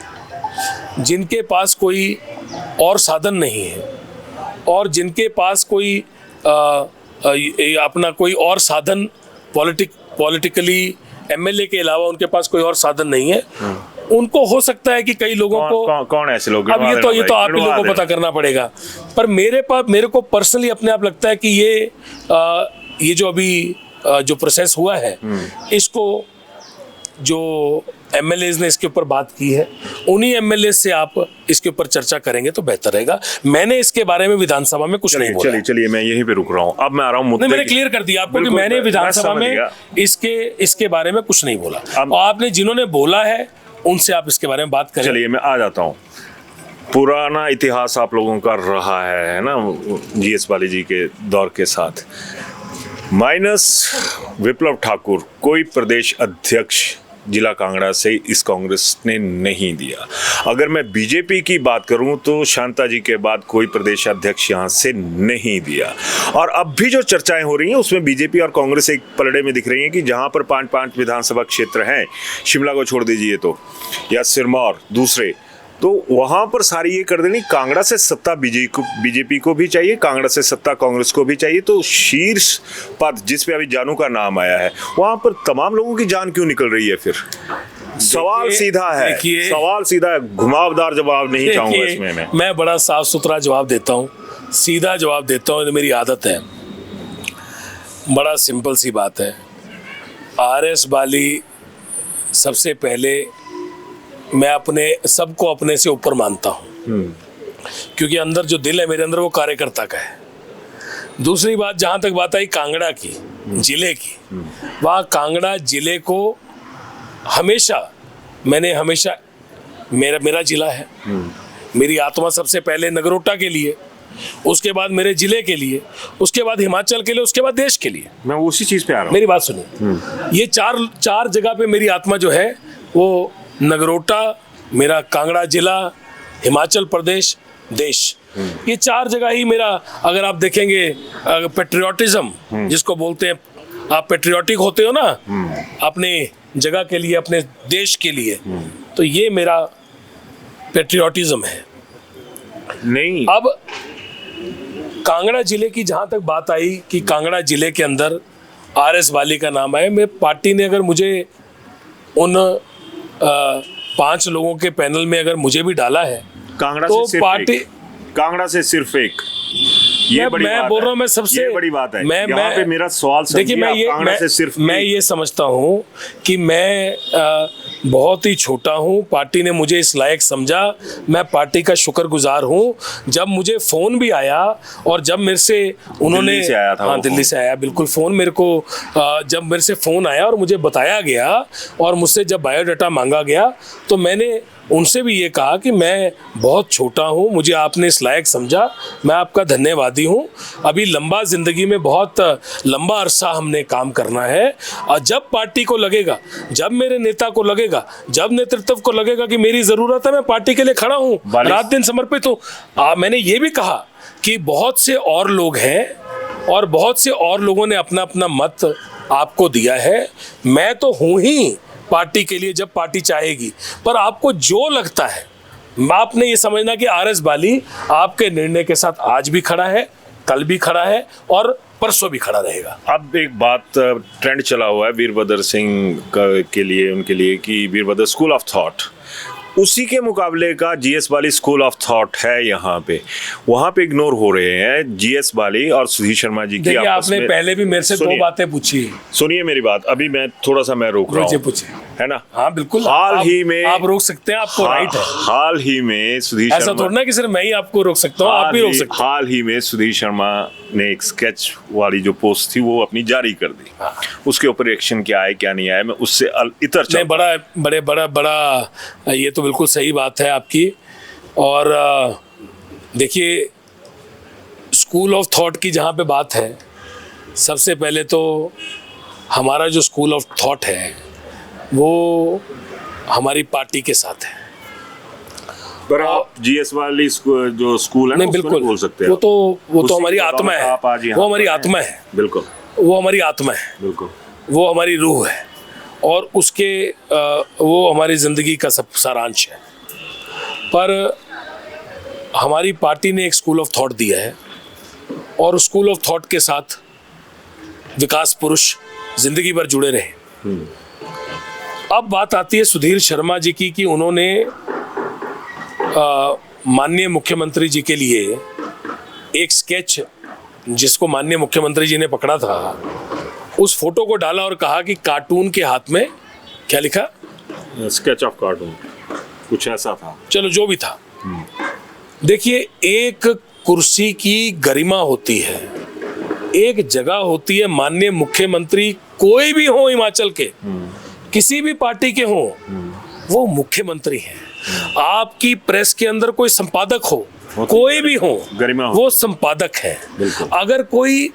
जिनके पास कोई और साधन नहीं है और जिनके पास कोई अपना कोई और साधन पॉलिटिकली एमएलए के अलावा उनके पास कोई और साधन नहीं है उनको हो सकता है कि कई लोगों को कौन ऐसे लोग अब ये तो आप ही लोगों को पता करना पड़ेगा पर मेरे को पर्सनली अपने आप लगता है कि ये जो अभी जो प्रोसेस हुआ है इसको जो एमएलएज ने इसके ऊपर बात की है उन्हीं एमएलए से आप इसके ऊपर चर्चा करेंगे तो बेहतर रहेगा मैंने इसके बारे में विधानसभा में कुछ नहीं बोला चलिए मैं यहीं पे रुक रहा हूँ अब मैं आ रहा हूँ मुद्दे मैंने क्लियर कर दिया आपको कि मैंने विधानसभा में इसके बारे में कुछ नहीं बोला और आपने जिन्होंने बोला है उनसे आप इसके बारे में बात करें चलिए मैं आ जाता हूँ पुराना इतिहास आप लोगों का रहा है ना जीएस बाली जी के दौर के साथ माइनस विप्लव ठाकुर कोई प्रदेश अध्यक्ष जिला कांगड़ा से इस कांग्रेस ने नहीं दिया अगर मैं बीजेपी की बात करूं तो शांता जी के बाद कोई प्रदेश अध्यक्ष यहां से नहीं दिया और अब भी जो चर्चाएं हो रही हैं उसमें बीजेपी और कांग्रेस एक पलड़े में दिख रही हैं कि जहां पर 5 विधानसभा क्षेत्र हैं शिमला को छोड़ दीजिए तो या सिरमौर दूसरे तो वहां पर सारी ये कर देनी कांगड़ा से सत्ता बीजेपी को भी चाहिए कांगड़ा से सत्ता कांग्रेस को भी चाहिए तो शीर्ष पद जिस पे अभी जानू का नाम आया है वहां पर तमाम लोगों की जान क्यों निकल रही है फिर सवाल सीधा है घुमावदार जवाब नहीं चाहूंगा इसमें मैं बड़ा साफ सुथरा जवाब देता हूँ सीधा जवाब देता हूँ मेरी आदत है बड़ा सिंपल सी बात है आरएस बाली सबसे पहले मैं अपने सबको अपने से ऊपर मानता हूँ क्योंकि अंदर जो दिल है मेरे अंदर वो कार्यकर्ता का है दूसरी बात जहाँ तक बात आई कांगड़ा की जिले की वहाँ कांगड़ा जिले को हमेशा मेरा जिला है मेरी आत्मा सबसे पहले नगरोटा के लिए उसके बाद मेरे जिले के लिए उसके बाद हिमाचल के लिए उसके बाद देश के लिए मैं उसी चीज़ पे आ रहा हूँ मेरी बात सुनिए ये चार जगह पे मेरी आत्मा जो है वो नगरोटा मेरा कांगड़ा जिला हिमाचल प्रदेश देश ये 4 जगह ही मेरा अगर आप देखेंगे पेट्रियोटिज्म जिसको बोलते हैं आप पेट्रियोटिक होते हो ना अपने जगह के लिए अपने देश के लिए तो ये मेरा पेट्रियोटिज्म है। नहीं, अब कांगड़ा जिले की जहां तक बात आई कि कांगड़ा जिले के अंदर RS वाली का नाम आया, मैं पार्टी ने अगर मुझे उन 5 लोगों के पैनल में अगर मुझे भी डाला है कांगड़ा तो से सिर्फ पार्टी एक, कांगड़ा से सिर्फ एक, ये बड़ी मैं बात बोल है। रहा हूं, मैं सबसे ये बड़ी बात है। मैं यहाँ पे मेरा सवाल देखिए, समझिए, आप कांगड़ा से सिर्फ मैं एक। ये समझता हूं कि मैं बहुत ही छोटा हूं, पार्टी ने मुझे इस लायक समझा, मैं पार्टी का शुक्रगुजार हूं। जब मुझे फोन भी आया और जब मेरे से उन्होंने दिल्ली से आया था, हाँ वो दिल्ली फोन। से आया, बिल्कुल फोन मेरे को जब मेरे से फोन आया और मुझे बताया गया और मुझसे जब बायोडाटा मांगा गया तो मैंने उनसे भी ये कहा कि मैं बहुत छोटा हूँ, मुझे आपने इस लायक समझा, मैं आपका धन्यवादी हूँ। अभी लंबा ज़िंदगी में बहुत लंबा अरसा हमने काम करना है और जब पार्टी को लगेगा, जब मेरे नेता को लगेगा, जब नेतृत्व को लगेगा कि मेरी ज़रूरत है, मैं पार्टी के लिए खड़ा हूँ, रात दिन समर्पित हूँ। मैंने ये भी कहा कि बहुत से और लोग हैं और बहुत से और लोगों ने अपना अपना मत आपको दिया है, मैं तो हूँ ही पार्टी के लिए जब पार्टी चाहेगी, पर आपको जो लगता है, आपने ये समझना कि RS बाली आपके निर्णय के साथ आज भी खड़ा है, कल भी खड़ा है और परसों भी खड़ा रहेगा। अब एक बात ट्रेंड चला हुआ है वीरभद्र सिंह के लिए, उनके लिए, कि वीरभद्र स्कूल ऑफ थॉट, उसी के मुकाबले का GS Bali school of thought है यहाँ पे, वहाँ पे इग्नोर हो रहे हैं GS बाली और सुधीर शर्मा जी की। देखिए, आपस आपने में पहले भी मेरे से 2 सुनिए। बातें पूछी, सुनिए मेरी बात, अभी मैं थोड़ा सा मैं रोक रहा हूँ, पूछे है ना? हाँ बिल्कुल, हाल ही में आप रोक सकते हैं, आपको राइट है। हाल ही में सुधीर ऐसा शर्मा, थोड़ा ना कि सिर्फ मैं ही आपको रोक सकता हूँ, आप भी रोक सकते हैं। हाल ही में सुधीर शर्मा ने एक स्केच वाली जो पोस्ट थी वो अपनी जारी कर दी, उसके ऊपर रिएक्शन क्या आया क्या नहीं आया, मैं उससे इतर नहीं, बड़ा ये तो बिल्कुल सही बात है आपकी। और देखिए, स्कूल ऑफ थॉट की जहाँ पे बात है, सबसे पहले तो हमारा जो स्कूल ऑफ थॉट है वो हमारी पार्टी के साथ है। पर आप GS वाली जो स्कूल है ना, नहीं, उसको बिल्कुल, नहीं बोल सकते वो आप। तो उसी हमारी के आत्मा है, आप आज यहाँ वो हमारी पर हैं। आत्मा है, बिल्कुल वो हमारी आत्मा है, बिल्कुल, वो हमारी रूह है और उसके वो हमारी ज़िंदगी का सब सारांश है। पर हमारी पार्टी ने एक स्कूल ऑफ थॉट दिया है और स्कूल ऑफ थॉट के साथ विकास पुरुष जिंदगी भर जुड़े रहे। अब बात आती है सुधीर शर्मा जी की कि उन्होंने माननीय मुख्यमंत्री जी के लिए एक स्केच, जिसको माननीय मुख्यमंत्री जी ने पकड़ा था, उस फोटो को डाला और कहा कि कार्टून के हाथ में, क्या लिखा, स्केच ऑफ कार्टून, कुछ ऐसा था। चलो जो भी था। देखिए, एक कुर्सी की गरिमा होती है, एक जगह होती है, माननीय मुख्यमंत्री कोई भी हो हिमाचल के, किसी भी पार्टी के हो, वो मुख्यमंत्री हैं। आपकी प्रेस के अंदर कोई संपादक हो, कोई भी हो, गरिमा हो, वो संपादक है। अगर कोई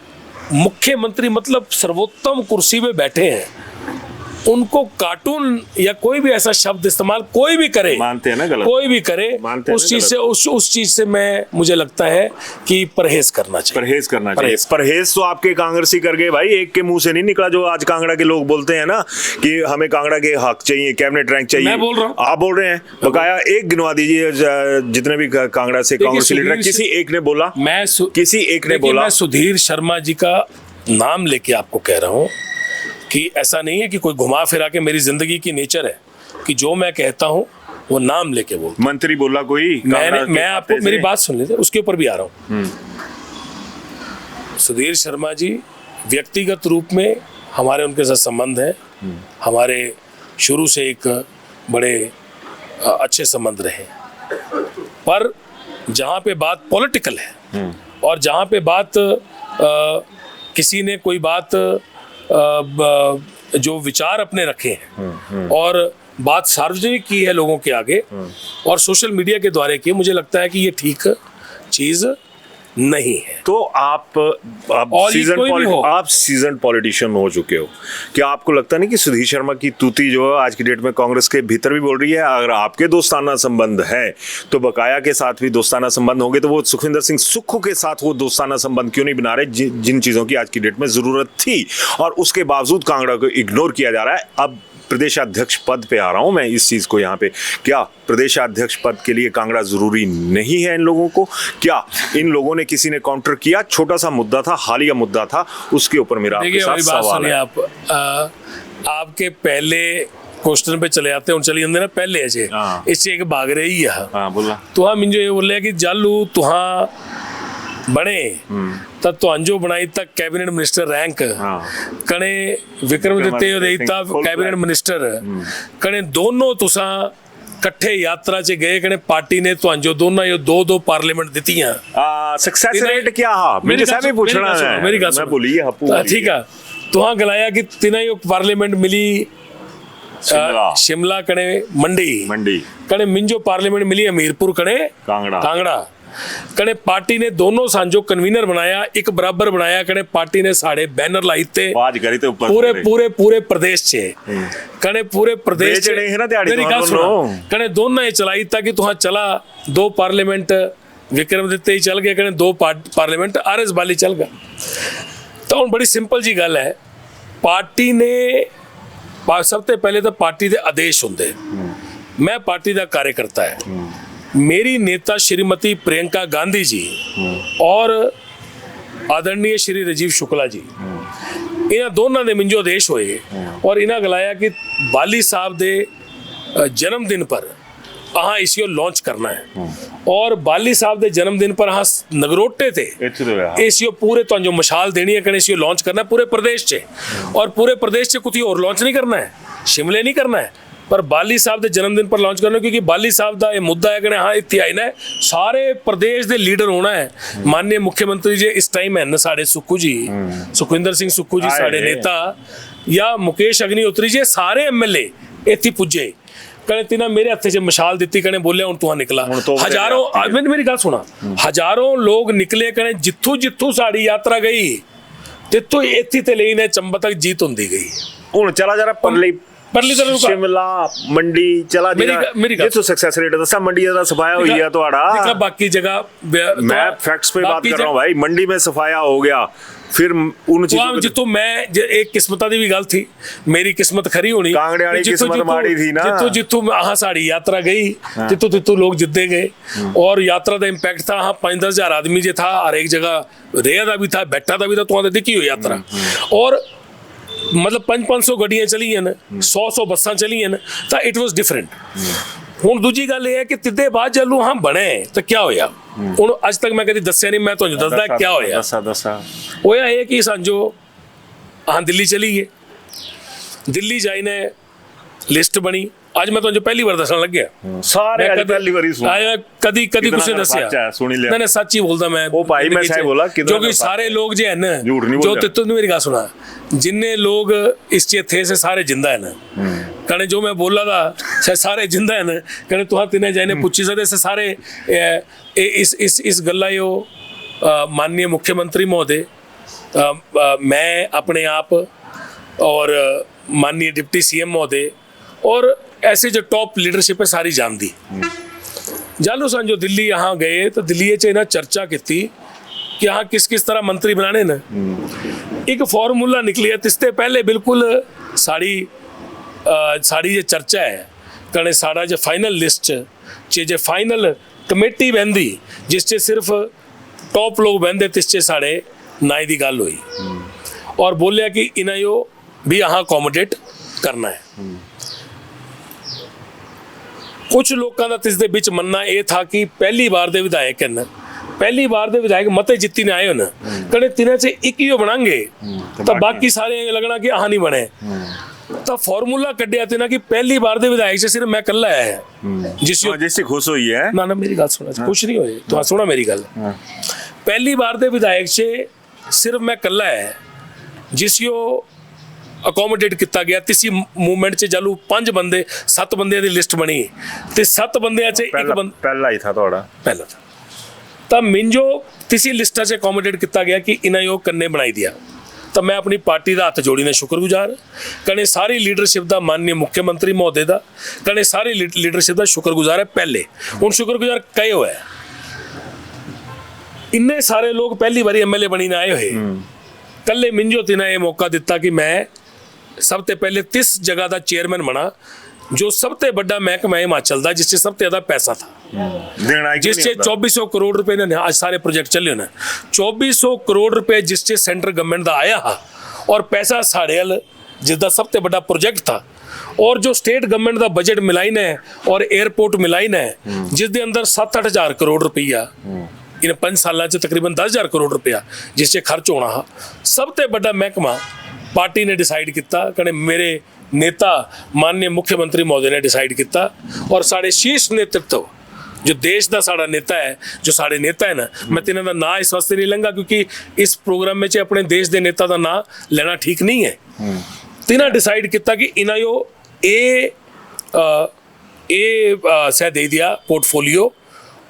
मुख्यमंत्री मतलब सर्वोत्तम कुर्सी पे बैठे हैं, उनको कार्टून या कोई भी ऐसा शब्द इस्तेमाल कोई भी करे, मानते हैं ना गलत, कोई भी करे, मानते हैं उस ना चीज गलत। से उस चीज से मैं, मुझे लगता है कि परहेज करना चाहिए। परहेज करना चाहिए। परहेज तो आपके कांग्रेसी कर गए भाई, एक के मुंह से नहीं निकला जो आज कांगड़ा के लोग बोलते हैं ना कि हमें कांगड़ा के हक चाहिए, कैबिनेट रैंक चाहिए। मैं बोल रहा हूं। आप बोल रहे हैं, बकाया एक गिनवा दीजिए जितने भी कांगड़ा से कांग्रेस लीडर, किसी एक ने बोला, किसी एक ने बोला। मैं सुधीर शर्मा जी का नाम लेके आपको कह रहा हूँ कि ऐसा नहीं है कि कोई घुमा फिरा के, मेरी जिंदगी की नेचर है कि जो मैं कहता हूँ वो नाम लेके बोल। मंत्री बोला कोई, मैं आपको मेरी बात सुन लीजिए, उसके ऊपर भी आ रहा हूँ। सुधीर शर्मा जी व्यक्तिगत रूप में हमारे उनके साथ संबंध है, हमारे शुरू से एक बड़े अच्छे संबंध रहे, पर जहाँ पे बात पॉलिटिकल है और जहाँ पे बात किसी ने कोई बात जो विचार अपने रखे हैं और बात सार्वजनिक की है लोगों के आगे और सोशल मीडिया के द्वारा की, मुझे लगता है कि ये ठीक चीज नहीं है। तो आप सीजन पॉलिटिशियन हो चुके हो, क्या आपको लगता नहीं कि सुधीर शर्मा की तूती जो है आज की डेट में कांग्रेस के भीतर भी बोल रही है? अगर आपके दोस्ताना संबंध है तो बकाया के साथ भी दोस्ताना संबंध होंगे, तो वो सुखविंदर सिंह सुक्खू के साथ वो दोस्ताना संबंध क्यों नहीं बना रहे, जिन चीजों की आज की डेट में जरूरत थी और उसके बावजूद कांगड़ा को इग्नोर किया जा रहा है। अब प्रदेशाध्यक्ष पद पे आ रहा हूँ मैं इस चीज़ को यहाँ पे, क्या प्रदेशाध्यक्ष पद के लिए कांगड़ा ज़रूरी नहीं है इन लोगों को? क्या इन लोगों ने, किसी ने काउंटर किया? छोटा सा मुद्दा था, हालिया मुद्दा था, उसके ऊपर मेरा आपके साथ सवाल है। आपके पहले क्वेश्चन पे चले आते हैं, चली जाते ना पहले अजे इस एक भाग रही है। हाँ बोला तुहा मिंजो ये बोले कि जालू तुहा बने तब तो अंजो बनाई तक कैबिनेट मिनिस्टर रैंक कने विक्रमादित्य देता कैबिनेट मिनिस्टर कने दोनों तुसा कट्ठे यात्रा च गए कने पार्टी ने तुहांजो दोनों यो दो पार्लियामेंट दित्तियां। सक्सेस रेट क्या हा मेरे साहब ही पूछना है, मेरी गल मैं बोली है हप्पू ठीक है। तुहा गलाया कि तिना यो पार्लियामेंट मिली शिमला कने मंडी कने मिंजो पार्लियामेंट मिली हमीरपुर कने कांगड़ा कने पार्टी ने दोनों सांजो कन्वीनर बनाया, एक बराबर बनाया कने पार्टी ने साढ़े बैनर लाई थे पूरे प्रदेश चे कने पूरे प्रदेश कने दोनों चलाई ताकि तुहा चला 2 पार्लियामेंट विक्रमादित्य ही चल गए कने 2 पार्लियामेंट RS बाली चल गया। तो बड़ी सिंपल जी गल है, पार्टी ने सबसे पहले तो पार्टी के आदेश होंगे, मैं पार्टी का कार्यकर्ता है, मेरी नेता श्रीमती प्रियंका गांधी जी और आदरणीय श्री राजीव शुक्ला जी इन्होंने दोनों ने मिंजो आदेश होए और इन्हें गलाया कि बाली साहब के जन्मदिन पर अहाँ इसी लॉन्च करना है और बाली साहब के जन्मदिन पर अहाँ नगरोटे थे इसी पूरे तो जो मशाल देनी है कने इसी लॉन्च करना है पूरे प्रदेश से और पूरे प्रदेश से कुछ और लॉन्च नहीं करना है, शिमले नहीं करना है पर बाली साहब के जन्मदिन पर लॉन्च करना, क्योंकि बाली साहब का यह मुद्दा है कि हाँ इतने आई ना सारे प्रदेश के लीडर होना है। माननीय मुख्यमंत्री जी इस टाइम है साढ़े सुक्खू जी सुखविंदर सिंह सुक्खू जी साढ़े नेता या मुकेश अग्निहोत्री जी सारे MLA इतने पुजे कने तिना मेरे हथे च मशाल दी कने बोलिया हूं तुहां निकला हजारों मेरी गल सुना हजारों लोग निकले कने जिथू जिथू साड़ी यात्रा गई तिथू इत्थे ते लेने चंबा तक जीत होंदी गई। हुण चला जरा परली शिमला मंडी चला मेरी गल तो सक्सेस रेट दसा मंडी दा सफाया हो गया ਤੁਹਾਡਾ बाकी जगह मैं फैक्ट्स पे बात कर रहा हूं भाई, मंडी में सफाया हो गया फिर उन चीजों जितो मैं एक किस्मत की भी गल थी, मेरी किस्मत खरी होनी कांगड़े वाली किस्मत माड़ी थी ना जितो आहा साड़ी यात्रा गई तितो लोग जिद्दे गए और यात्रा का इंपैक्ट था। हाँ 5-10 हज़ार आदमी जो था हर एक जगह रेह का भी था बैठा का भी था तुहां दिखी हो यात्रा और मतलब 500-500 गड्डियां चली हैं 100 बसा चली हैं तो इट वॉज डिफरेंट। हुण दूजी गल यह है कि तिदे बाद जलू हाँ बने तो क्या होया हुण अज तक मैं कभी दस्या नहीं, मैं तुहानू दसदा क्या होया होया है कि सांजो हाँ दिल्ली चली गए, दिल्ली जाइने लिस्ट बनी आज मैं तुहानू पहली बार दसन लग गया सारे आज पहली बार सुन आया कदी कुछ दस्या मैंने सच ही बोलदा मैं ओ भाई मैं सही बोला जो कि सारे लोग जो है ना जो तितो मेरी गल सुना जिन्ने लोग इस चे थे से सारे जिंदा है ना कने जो मैं बोला था सारे जिंदा है ना कने तुहां तिने जाने पूछी सकते से सारे इस गल्ला यो माननीय मुख्यमंत्री महोदय मैं अपने आप और माननीय डिप्टी CM महोदय और ऐसे जो टॉप लीडरशिप है सारी जान दी जालू सन जो दिल्ली यहाँ गए तो दिल्ली च इन्हें चर्चा की कि यहाँ किस किस तरह मंत्री बनाने न एक फॉर्मूला निकली है तिसते पहले बिल्कुल साड़ी जो चर्चा है कने साड़ा जो फाइनल लिस्ट चे जो फाइनल कमेटी बहती जिससे सिर्फ टॉप लोग बहते तिसचे साढ़े नाई की गल हुई और बोलिया कि इन्हें यो भी यहाँ अकोमोडेट करना है। कुछ लोगों का तिसदे बिच मनना यह था कि पहली बार दे विधायक हैं पहली बार दे विधायक मते जित्ती ने आए हो कने तिने से एक ही बनाएंगे तो बाकी सारे लगना कि हाँ नहीं बने तो फॉर्मूला कढ़िया थे ना कि पहली बार दे विधायक से सिर्फ मैं कल्ला है जिससे खुश हुई है ना मेरी गल सुना खुश नहीं होए तो सुना मेरी गल पहली बार दे विधायक से सिर्फ मैं कल्ला है जिसको अकोमोडेट किया गया तिसी मूवमेंट च जालू 5 बंदे 7 बंदे दी लिस्ट बनी ते 7 बंदे च एक पहला ही था थोड़ा पहला था तब मिंजो तिसी लिस्ट च अकोमोडेट किया गया कि इन्हें यो कन्ने बनाई दिया तो मैं अपनी पार्टी का हाथ जोड़ी ने शुक्रगुजार कने सारी लीडरशिप का माननीय मुख्यमंत्री महोदय का कने सारी लीडरशिप का शुक्रगुजार है। पहले हुण शुक्रगुजार कई हुआ है इन्ने सारे लोग पहली बारी MLA बनी आए हुए कल्ले मिंजो तिना ये मौका दिता कि मैं सबसे पहले 30 जगह का चेयरमैन बना, जो सबसे बड़ा महकमा है हिमाचल का, जिससे सबसे ज्यादा पैसा था, देना जिससे 2400 करोड़ रुपए ने आज सारे प्रोजेक्ट चले ने 2400 करोड़ रुपए जिससे सेंट्रल गवर्नमेंट का आया हा, और पैसा साढ़े हल जिसका सबसे बड़ा प्रोजेक्ट था, और जो स्टेट गवर्नमेंट का बजट मिलाई ने और एयरपोर्ट मिलाई ने, जिस दे अंदर 7-8 हज़ार करोड़ रुपया इन 5 सालों च तकरीबन 10 हज़ार करोड़ रुपया जिससे खर्च होना हा, सबसे बड़ा महकमा पार्टी ने डिसाइड किया, कने मेरे नेता माननीय मुख्यमंत्री महोदय ने डिसाइड किया, और साढ़े शीर्ष नेतृत्व जो देश का साड़ा नेता है, जो साढ़े नेता है ना, मैं तिन्हां दा नाम इस वास्ते नहीं लंगा क्योंकि इस प्रोग्राम में अपने देश के नेता का नाम लेना ठीक नहीं है। तिन्हां डिसाइड किया कि इन्हां यो सह दे दिया पोर्टफोलियो,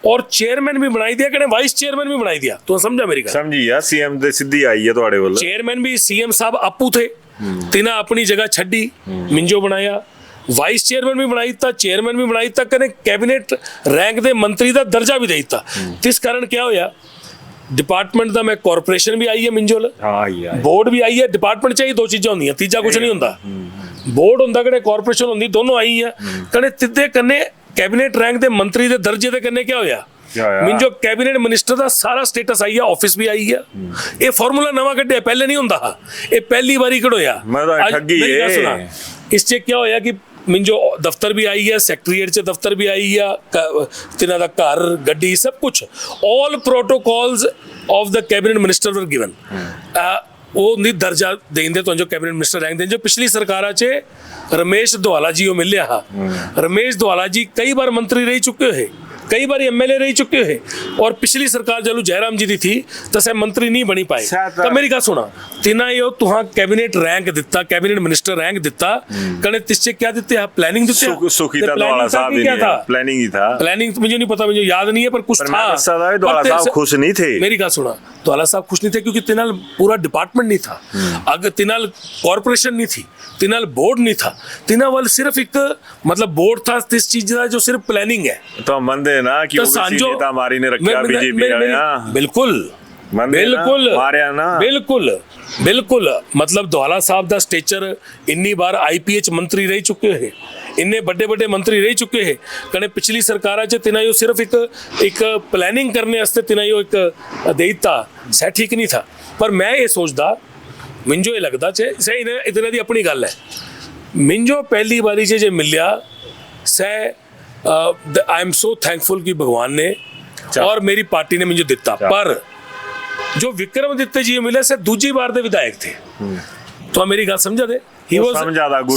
और चेयरमैन भी बनाई दिया, कने वाइस चेयरमैन भी बनाई दिया। तो समझा मेरी गल? समझी यार, सीएम दे सीधी आई है ਤੁਹਾਡੇ ਵੱਲ। चेयरमैन भी सीएम साहब आपू थे, तिना अपनी जगह छड्डी, मिंजो बनाया, वाइस चेयरमैन भी बनाई था, चेयरमैन भी बनाई था, कने कैबिनेट रैंक दे मंत्री का दर्जा भी देता। जिस कारण क्या होया, डिपार्टमेंट का मैं कॉरपोरेशन भी आई है मिंजोल, बोर्ड भी आई है। डिपार्टमेंट चाहिए दो चीज़ां होंदियां, तीजा कुछ नहीं होंदा। बोर्ड होंदा कने कॉरपोरेशन होंदी, दोनों आई है। कने तिदे कन्ने कैबिनेट रैंक दे मंत्री दे दर्जे दे कन्ने क्या होया, मिंजो कैबिनेट मिनिस्टर का सारा स्टेटस आई है, ऑफिस भी आई है। ये फॉर्मूला नवा कड्ढिया, पहले नहीं होंदा, ये पहली बारी कढ़ोया। इससे क्या होया कि मिंजो दफ्तर भी आई है, सैकटरीएट च दफ्तर भी आई है, तिन्हां दा घर गड्डी सब कुछ, all protocols of the cabinet minister were given. वो नहीं दर्जा देंदे तो जो कैबिनेट मिनिस्टर रैंक दें, जो पिछली सरकारा च रमेश धवाला जी वो मिले हा। रमेश धवाला जी कई बार मंत्री रह चुके हैं, कई बार एमएलए रह चुके हैं, और पिछली सरकार जब जयराम जी दी थी तो सह मंत्री नहीं बनी पाए। तो मेरी गल सुना, तिना यो तुहां कैबिनेट रैंक दिता, कैबिनेट मिनिस्टर रैंक दिता, कने तिससे क्या दिते है, प्लानिंग दिते। सुखीता धवाला साहब भी क्या प्लानिंग ही था, प्लानिंग मुझे नहीं पता, मुझे याद नहीं है, पर कुछ था। धवाला साहब खुश नहीं थे। मेरी गल सुना, धवाला साहब खुश नहीं थे क्योंकि तिनाल पूरा डिपार्टमेंट नहीं था, अगर तिनाल कॉरपोरेशन नहीं थी, तिनाल बोर्ड नहीं था, तिना वाल सिर्फ एक मतलब बोर्ड था इस चीज का जो सिर्फ प्लानिंग है। तो मंदे ना कि तो नेता हमारी ने रखा बीजेपी बिल्कुल बिल्कुल बिल्कुल बिल्कुल, मतलब धवाला साहब का स्टेचर इन्नी बार आईपीएच मंत्री रह चुके हैं, इन्ने बड़े बड़े मंत्री रह चुके हैं, कने पिछली सरकारा च तिना यो सिर्फ एक प्लानिंग करने वास्ते तिना यो एक देता सह ठीक नहीं था। पर मैं ये सोचदा, मिंजो ये लगता सही ने इतने दी अपनी गल है, मिंजो पहली बारी जे मिलिया सह आई एम सो थैंकफुल कि भगवान ने और मेरी पार्टी ने मिंजो दिता। पर जो विक्रमादित्य जी मिले से दूजी बार दे विधायक थे, तो मेरी गल समझा दे, he was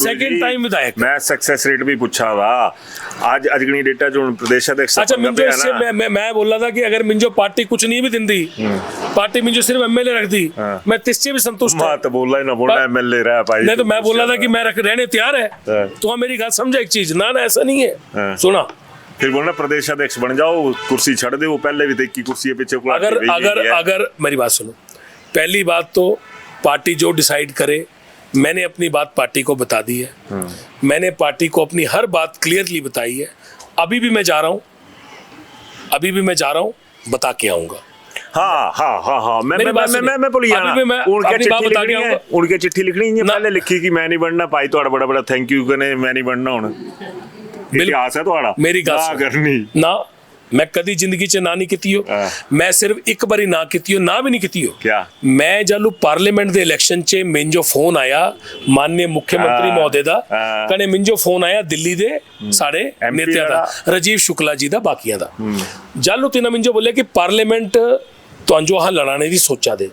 second time विधायक। मैं सक्सेस रेट भी पूछा वा आज अजगनी डेटा जो प्रदेश अध्यक्ष। अच्छा, मिंजो इससे मैं बोल रहा था कि अगर मिंजो पार्टी कुछ नहीं भी दिंदी, पार्टी मिंजो सिर्फ एमएलए रख दी, मैं तिससे भी संतुष्ट हूं। तो बोल रहा है ना, बोलना एमएलए रहा भाई, नहीं तो मैं बोल रहा था कि मैं रहने तैयार है। तो मेरी गल समझा एक चीज, ना ऐसा नहीं है, सुना फिर बोलना प्रदेश अध्यक्ष बन जाओ, कुर्सी छड़ दे, वो पहले भी देख की कुर्सी है पीछे। अगर मेरी बात सुनो, पहली बात तो पार्टी जो डिसाइड करे, मैंने अपनी बात पार्टी को बता दी है, मैंने पार्टी को अपनी हर बात क्लियरली बताई है। अभी भी मैं जा रहा हूँ, बता के आऊंगा। हाँ, मैं बोलिया ना, उनके चिट्ठी लिखनी है, पहले लिखी कि मैं नहीं बनना भाई, तो बड़ा बड़ा थैंक यू कने, मैं नहीं बनना हूं। इतिहास है तो मेरी गल करनी ना, मैं कदी जिंदगी च ना नहीं कीती हो, मैं सिर्फ एक बारी ना कीती हो, ना भी नहीं कीती हो। क्या मैं जब पार्लियामेंट दे इलेक्शन च मिंजो फोन आया माननीय मुख्यमंत्री महोदय दा, कने मिंजो फोन आया दिल्ली दे साढ़े नेता दा, राजीव शुक्ला जी दा, बाकियां दा, जालू तिना मिंजो बोले कि पार्लियामेंट तुहानू हाँ लड़ाने की सोचा दे।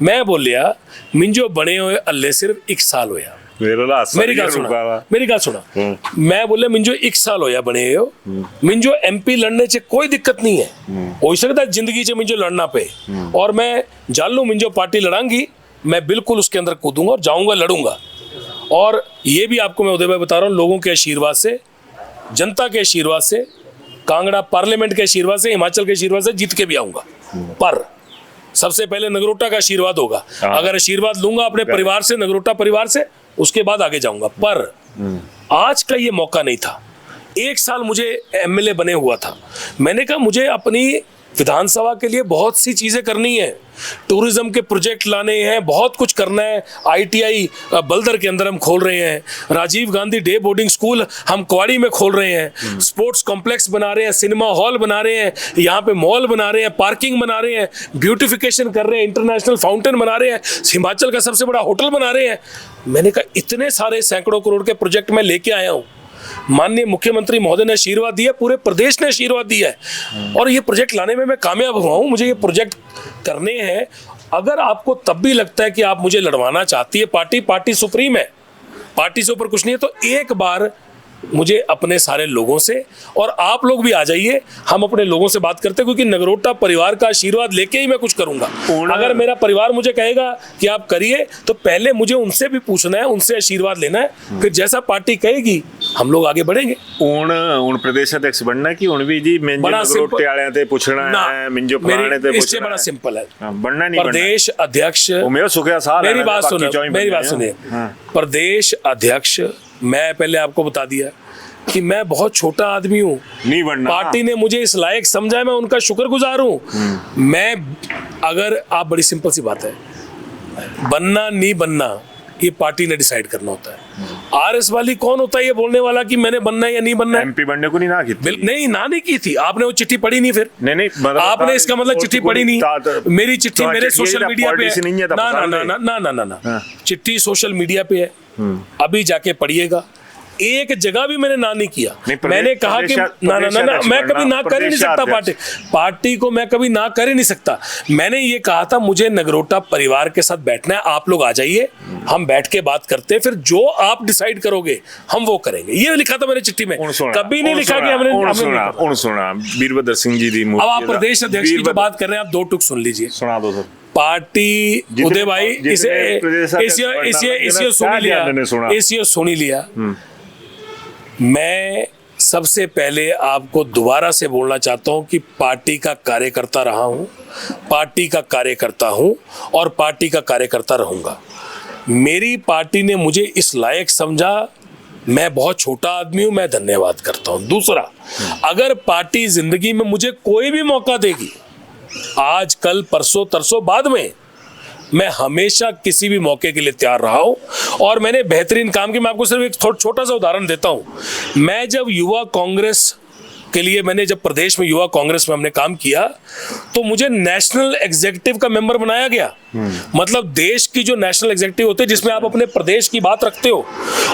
मैं बोलिया मिंजो बने हुए हल्ले सिर्फ 1 साल होया। मेरी गल सुना, मैं बोले मिंजो 1 साल होया बने हो, मिंजो एमपी लड़ने च कोई दिक्कत नहीं है, हो सकता है जिंदगी च मिंजो लड़ना पे, और मैं जालू मिंजो पार्टी लड़ांगी, मैं बिल्कुल उसके अंदर कूदूंगा और जाऊंगा, लड़ूंगा। और ये भी आपको मैं उदय भाई बता रहा हूँ, लोगों के आशीर्वाद से, जनता के आशीर्वाद से, कांगड़ा पार्लियामेंट के आशीर्वाद से, हिमाचल के आशीर्वाद से जीत के भी आऊंगा। पर सबसे पहले नगरोटा का आशीर्वाद होगा, अगर आशीर्वाद लूंगा अपने परिवार से, नगरोटा परिवार से, उसके बाद आगे जाऊंगा। पर आज का ये मौका नहीं था। 1 साल मुझे एमएलए बने हुआ था, मैंने कहा मुझे अपनी विधानसभा के लिए बहुत सी चीजें करनी है, टूरिज्म के प्रोजेक्ट लाने हैं, बहुत कुछ करना है। ITI बल्दर के अंदर हम खोल रहे हैं, Rajiv Gandhi day boarding school हम क्वाड़ी में खोल रहे हैं, स्पोर्ट्स कॉम्प्लेक्स बना रहे हैं, सिनेमा हॉल बना रहे हैं, यहाँ पे मॉल बना रहे हैं, पार्किंग बना रहे हैं, ब्यूटिफिकेशन कर रहे हैं, इंटरनेशनल फाउंटेन बना रहे हैं, हिमाचल का सबसे बड़ा होटल बना रहे हैं। मैंने कहा इतने सारे सैकड़ों करोड़ के प्रोजेक्ट मैं लेके आया हूँ। माननीय मुख्यमंत्री महोदय ने आशीर्वाद दिया, पूरे प्रदेश ने आशीर्वाद दिया है, और ये प्रोजेक्ट लाने में मैं कामयाब हुआ हूं। मुझे ये प्रोजेक्ट करने हैं। अगर आपको तब भी लगता है कि आप मुझे लड़वाना चाहती है, पार्टी सुप्रीम है, पार्टी से ऊपर कुछ नहीं है, तो एक बार मुझे अपने सारे लोगों से, और आप लोग भी आ जाइए, हम अपने लोगों से बात करते हैं, क्योंकि नगरोटा परिवार का आशीर्वाद लेके ही मैं कुछ करूंगा। अगर मेरा परिवार मुझे कहेगा कि आप करिए, तो पहले मुझे उनसे भी पूछना है, उनसे आशीर्वाद लेना है, फिर जैसा पार्टी कहेगी हम लोग आगे बढ़ेंगे। ਹੁਣ ਪ੍ਰਦੇਸ਼ ਅਧਿਕਸ਼ ਬਣਨਾ ਕਿ ਹੁਣ ਵੀ ਜੀ ਮਿੰਜੋ ਨਗਰੋਟੇ ਵਾਲਿਆਂ ਤੇ ਪੁੱਛਣਾ ਹੈ, ਮਿੰਜੋ ਫਲਾਣੇ ਤੇ इससे ਪੁੱਛਣਾ बड़ा है। सिंपल है। बनना नहीं प्रदेश अध्यक्ष, वो मेरा सुखिया साल है, मेरी बात बाकी सुनिए, चौहीं मेरी बने बात हैं। सुनिए। हाँ। प्रदेश अध्यक्ष, मैं पहले आपको बता दिया कि मैं बहुत छोटा आदमी हूँ, नहीं बनना। पार्टी ने मुझे इस लायक समझा है, मैं उनका शुक्रगुजार हूँ। मैं, अगर आप, बड़ी सिंपल सी बात है, बनना नहीं बनना ये पार्टी ने डिसाइड करना होता है। RS वाली कौन होता है ये बोलने वाला कि मैंने बनना है या नहीं बनना है? MP बनने को नहीं ना की थी। नहीं, ना नहीं की थी आपने, वो चिट्ठी पढ़ी नहीं फिर? नहीं मतलब आपने इसका मतलब चिट्ठी पढ़ी नहीं। मेरी चिट्ठी मेरे सोशल मीडिया पे है। नहीं है, ना ना ना ना ना ना ना ना, चिट्ठी सोशल मीडिया पे है, अभी जाके पढ़िएगा। एक जगह भी मैंने ना नहीं किया। मैंने कहा कि ना ना ना, मैं कभी ना कर ही नहीं सकता, पार्टी को मैं कभी ना कर ही नहीं सकता। मैंने ये कहा था मुझे नगरोटा परिवार के साथ बैठना है, आप लोग आ जाइए, हम बैठ के बात करते हैं, फिर जो आप डिसाइड करोगे हम वो करेंगे। ये लिखा था मैंने चिट्ठी में, कभी नहीं लिखा कि हमने सुना वीरभद्र सिंह जी दी। अब आप प्रदेश अध्यक्ष की जो बात कर रहे हैं, आप 2 टुक सुन लीजिए। सुना दो सर। पार्टी उदय भाई इसे सुन ही लिया। मैं सबसे पहले आपको दोबारा से बोलना चाहता हूं कि पार्टी का कार्यकर्ता रहा हूं, पार्टी का कार्यकर्ता हूं और पार्टी का कार्यकर्ता रहूंगा। मेरी पार्टी ने मुझे इस लायक समझा, मैं बहुत छोटा आदमी हूं, मैं धन्यवाद करता हूं। दूसरा, अगर पार्टी जिंदगी में मुझे कोई भी मौका देगी, आज कल परसों तरसों बाद में, मैं हमेशा किसी भी मौके के लिए तैयार रहा हूं और मैंने बेहतरीन काम किया। मैं आपको सिर्फ एक छोटा सा उदाहरण देता हूं। मैं जब युवा कांग्रेस के लिए, मैंने जब प्रदेश में युवा कांग्रेस में हमने काम किया, तो मुझे नेशनल एग्जीक्यूटिव का मेंबर बनाया गया। मतलब देश की जो नेशनल एग्जीक्यूटिव होते हैं, जिसमें आप अपने प्रदेश की बात रखते हो,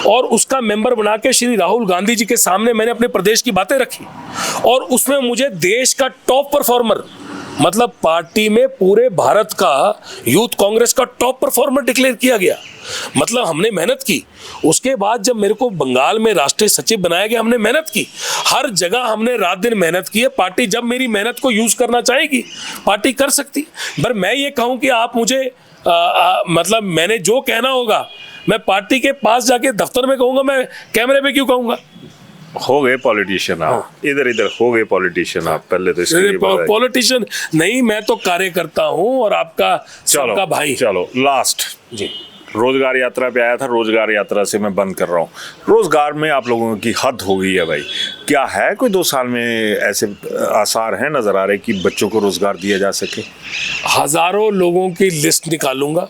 और उसका मेंबर बना के श्री राहुल गांधी जी के सामने मैंने अपने प्रदेश की बातें रखी, और उसमें मुझे देश का टॉप परफॉर्मर, मतलब पार्टी में पूरे भारत का यूथ कांग्रेस का टॉप परफॉर्मर डिक्लेयर किया गया। मतलब हमने मेहनत की। उसके बाद जब मेरे को बंगाल में राष्ट्रीय सचिव बनाया गया, हमने मेहनत की, हर जगह हमने रात दिन मेहनत की है। पार्टी जब मेरी मेहनत को यूज करना चाहेगी, पार्टी कर सकती। पर मैं ये कहूं कि आप मुझे मतलब मैंने जो कहना होगा, मैं पार्टी के पास जाके दफ्तर में कहूंगा, मैं कैमरे पे क्यों कहूंगा? हो गए पॉलिटिशियन आप, इधर हो गए पॉलिटिशियन आप। पहले तो पॉलिटिशियन नहीं, मैं तो कार्यकर्ता हूं और आपका सबका भाई। चलो लास्ट जी, रोजगार यात्रा पे आया था, रोजगार यात्रा से मैं बंद कर रहा हूँ। रोजगार में आप लोगों की हद हो गई है भाई। क्या है कोई 2 साल में ऐसे आसार हैं नजर आ रहे कि बच्चों को रोजगार दिया जा सके? हजारों लोगों की लिस्ट निकालूंगा,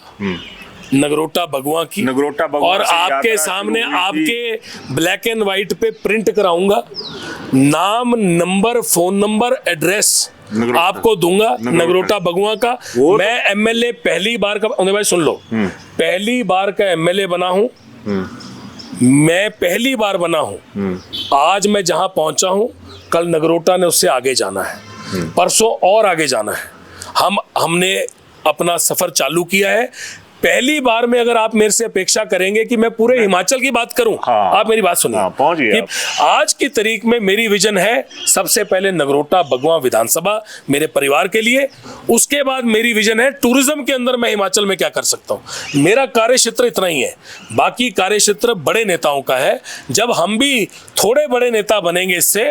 नगरोटा बगुआ की, नगरोटा बगुआ और आपके सामने आपके ब्लैक एंड व्हाइट पे प्रिंट कराऊंगा। नाम, नंबर, फोन नंबर, एड्रेस आपको दूंगा नगरोटा बगुआ का। मैं MLA पहली बार का, उन्हें भाई सुन लो, पहली बार का MLA बना हूं, मैं पहली बार बना हूं। आज मैं जहां पहुंचा हूं, कल नगरोटा ने उससे आगे जाना है, परसों और आगे जाना है। हमने अपना सफर चालू किया है। पहली बार में अगर आप मेरे से अपेक्षा करेंगे कि मैं पूरे हिमाचल की बात करूं, आप मेरी बात सुनिए। पहुंच गए आप। आज की तारीख में मेरी विजन है, सबसे पहले नगरोटा बगुआ विधानसभा मेरे परिवार के लिए, उसके बाद मेरी विजन है टूरिज्म के अंदर मैं हिमाचल में क्या कर सकता हूं। मेरा कार्य क्षेत्र इतना ही है, बाकी कार्य क्षेत्र बड़े नेताओं का है। जब हम भी थोड़े बड़े नेता बनेंगे इससे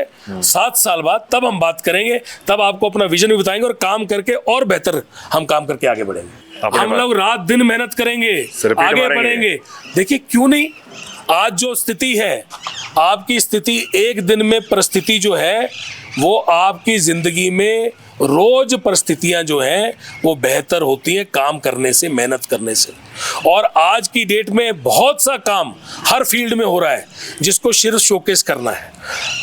7 साल बाद, तब हम बात करेंगे, तब आपको अपना विजन भी बताएंगे और काम करके और बेहतर हम काम करके आगे बढ़ेंगे। हम लोग रात दिन मेहनत करेंगे, आगे बढ़ेंगे। देखिए क्यों नहीं, आज जो स्थिति है, आपकी स्थिति एक दिन में परिस्थिति जो है वो आपकी जिंदगी में रोज परिस्थितियां जो हैं वो बेहतर होती हैं काम करने से, मेहनत करने से। और आज की डेट में बहुत सा काम हर फील्ड में हो रहा है जिसको सिर्फ शोकेस करना है।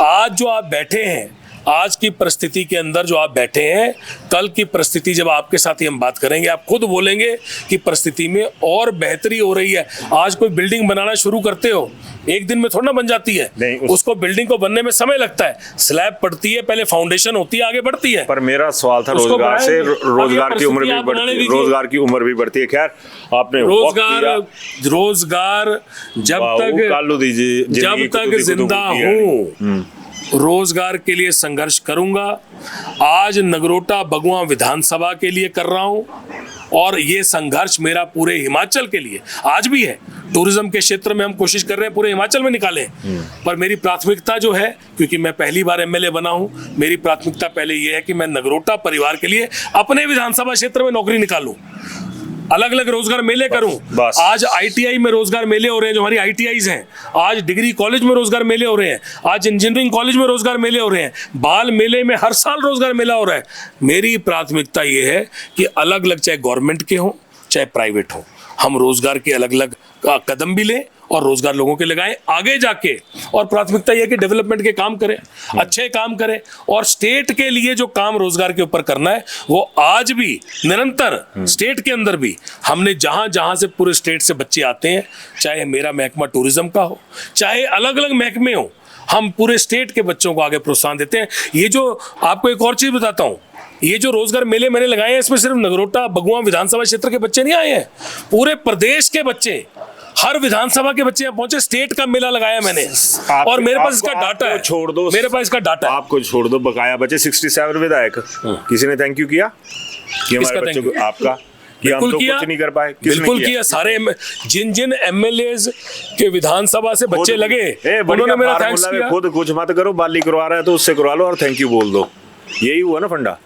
आज जो आप बैठे हैं, आज की परिस्थिति के अंदर जो आप बैठे हैं, कल की परिस्थिति जब आपके साथ ही हम बात करेंगे, आप खुद बोलेंगे कि परिस्थिति में और बेहतरी हो रही है। आज कोई बिल्डिंग बनाना शुरू करते हो, एक दिन में थोड़ा ना बन जाती है, उसको बिल्डिंग को बनने में समय लगता है। स्लैब पड़ती है, पहले फाउंडेशन होती है, आगे बढ़ती है। पर मेरा सवाल था रोजगार से, रोजगार की उम्र भी बढ़ती है, रोजगार की उम्र भी बढ़ती है। खैर, आपने रोजगार जब तक जिंदा हूँ रोजगार के लिए संघर्ष करूंगा। आज नगरोटा बगुआ विधानसभा के लिए कर रहा हूं और ये संघर्ष मेरा पूरे हिमाचल के लिए आज भी है। टूरिज्म के क्षेत्र में हम कोशिश कर रहे हैं पूरे हिमाचल में निकालें, पर मेरी प्राथमिकता जो है, क्योंकि मैं पहली बार एमएलए बना हूं, मेरी प्राथमिकता पहले ये है कि मैं नगरोटा परिवार के लिए अपने विधानसभा क्षेत्र में नौकरी निकालूं, अलग अलग रोजगार मेले करूं। आज आईटीआई में रोजगार मेले हो रहे हैं, जो हमारी आईटीआईज हैं। आज डिग्री कॉलेज में रोजगार मेले हो रहे हैं। आज इंजीनियरिंग कॉलेज में रोजगार मेले हो रहे हैं। बाल मेले में हर साल रोजगार मेला हो रहा है। मेरी प्राथमिकता ये है कि अलग अलग, चाहे गवर्नमेंट के हों चाहे प्राइवेट हों, हम रोजगार के अलग अलग कदम भी लें और रोजगार लोगों के लगाएं आगे जाके। और प्राथमिकता यह है कि डेवलपमेंट के काम करें, अच्छे काम करें। और स्टेट के लिए जो काम रोजगार के ऊपर करना है वो आज भी निरंतर स्टेट के अंदर भी हमने जहां जहां से पूरे स्टेट से बच्चे आते हैं, चाहे मेरा महकमा टूरिज्म का हो चाहे अलग अलग महकमे हो, हम पूरे स्टेट के बच्चों को आगे प्रोत्साहन देते हैं। ये जो आपको एक और चीज बताता हूं, ये जो रोजगार मेले मैंने लगाए हैं, इसमें सिर्फ नगरोटा बगुआ विधानसभा क्षेत्र के बच्चे नहीं आए हैं, पूरे प्रदेश के बच्चे, हर विधानसभा के बच्चे यहाँ पहुंचे। स्टेट का मेला लगाया मैंने और मेरे पास इसका डाटा है। छोड़ दो, मेरे पास इसका डाटा है। आपको छोड़ दो, बकाया बचे 67 विधायक, किसी ने थैंक यू किया कि हमारे बच्चों को? आपका कि हम तो कुछ नहीं कर पाए? बिल्कुल किया। सारे जिन जिन एमएलएज के विधानसभा से बच्चे लगे उन्होंने मेरा थैंक्स किया। खुद कुछ मत करो, बाली करवा रहा है तो उससे करवा लो और थैंक यू बोल दो। यही हुआ ना फंडा?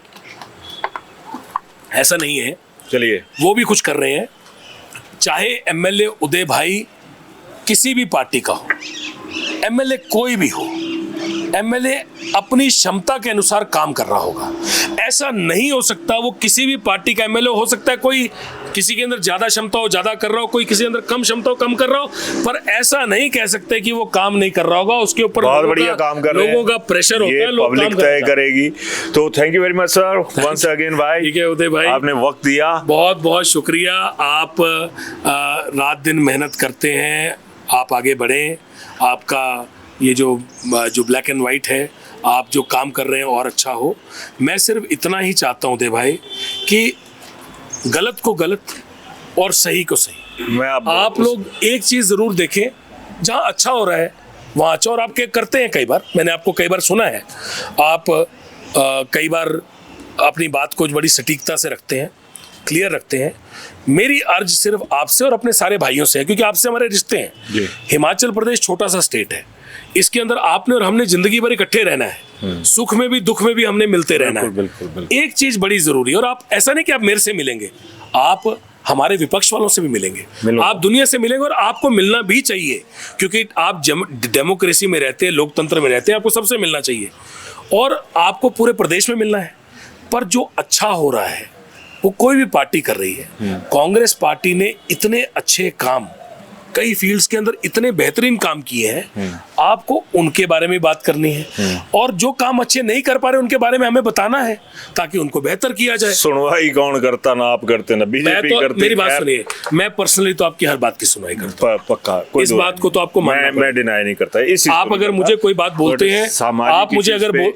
ऐसा नहीं है, चलिए वो भी कुछ कर रहे हैं। चाहे एमएलए उदय भाई किसी भी पार्टी का हो, एमएलए कोई भी हो, एमएलए अपनी क्षमता के अनुसार काम कर रहा होगा। ऐसा नहीं हो सकता वो किसी भी पार्टी का एमएलए हो सकता है, कोई किसी के अंदर ज्यादा क्षमता हो ज्यादा कर रहा हो, कोई किसी के अंदर कम क्षमता हो कम कर रहा हो, पर ऐसा नहीं कह सकते कि वो काम नहीं कर रहा होगा। उसके ऊपर बहुत बढ़िया काम कर रहे हैं, लोगों का प्रेशर होता है, लोग पब्लिक तय करेगी। तो thank you very much sir, once again भाई। ठीक है उदय भाई, आपने वक्त दिया, बहुत बहुत शुक्रिया। आप रात दिन मेहनत करते हैं, आप आगे बढ़ें। आपका ये जो ब्लैक एंड वाइट है, आप जो काम कर रहे हैं और अच्छा हो। मैं सिर्फ इतना ही चाहता हूं दे भाई कि गलत को गलत और सही को सही। आप लोग एक चीज जरूर देखें, जहां अच्छा हो रहा है वहां अच्छा, और आप क्या करते हैं कई बार, मैंने आपको कई बार सुना है, आप कई बार अपनी बात को बड़ी सटीकता से रखते हैं, क्लियर रखते हैं। मेरी अर्ज सिर्फ आपसे और अपने सारे भाइयों से है, क्योंकि आपसे हमारे रिश्ते हैं। हिमाचल प्रदेश छोटा सा स्टेट है, इसके अंदर आपने और हमने जिंदगी भर इकट्ठे रहना है, सुख में भी दुख में भी हमने मिलते रहना है। बिल्कुल। एक चीज बड़ी जरूरी है, और आप ऐसा नहीं कि आप मेरे से मिलेंगे, आप हमारे विपक्ष वालों से भी मिलेंगे, आप दुनिया से मिलेंगे, और आपको मिलना भी चाहिए, क्योंकि आप डेमोक्रेसी में रहते हैं, लोकतंत्र में रहते हैं, आपको सबसे मिलना चाहिए और आपको पूरे प्रदेश में मिलना है। पर जो अच्छा हो रहा है वो कोई भी पार्टी कर रही है। कांग्रेस पार्टी ने इतने अच्छे काम कई फील्ड्स के अंदर इतने बेहतरीन काम किए हैं, आपको उनके बारे में बात करनी है, और जो काम अच्छे नहीं कर पा रहे उनके बारे में हमें बताना है ताकि उनको बेहतर किया जाए। सुनवाई कौन करता? ना आप करते ना बीजेपी करती। मेरी बात सुनिए, मैं पर्सनली तो आपकी हर बात की सुनवाई करता हूं, पक्का। इस बात को तो आपको मैं डिनाई नहीं करता। आप अगर मुझे कोई बात बोलते हैं, आप मुझे अगर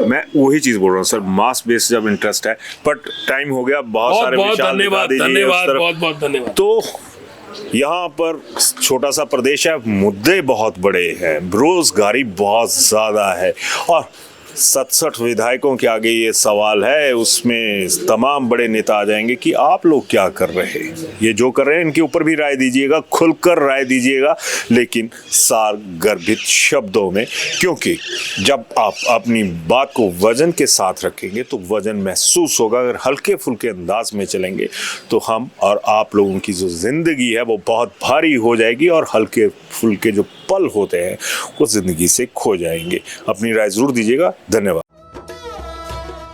मैं वही चीज बोल रहा हूँ सर, मास बेस जब इंटरेस्ट है। बट टाइम हो गया, बहुत सारे धन्यवाद, बहुत बहुत धन्यवाद। तो यहाँ पर छोटा सा प्रदेश है, मुद्दे बहुत बड़े हैं, बेरोजगारी बहुत ज्यादा है, और 67 विधायकों के आगे ये सवाल है, उसमें तमाम बड़े नेता आ जाएंगे कि आप लोग क्या कर रहे हैं, ये जो कर रहे हैं इनके ऊपर भी राय दीजिएगा, खुलकर राय दीजिएगा, लेकिन सारगर्भित शब्दों में, क्योंकि जब आप अपनी बात को वजन के साथ रखेंगे तो वजन महसूस होगा। अगर हल्के फुल्के अंदाज में चलेंगे तो हम और आप लोगों की जो जिंदगी है वो बहुत भारी हो जाएगी और हल्के फुल्के जो पल होते हैं वो जिंदगी से खो जाएंगे। अपनी राय जरूर दीजिएगा। धन्यवाद।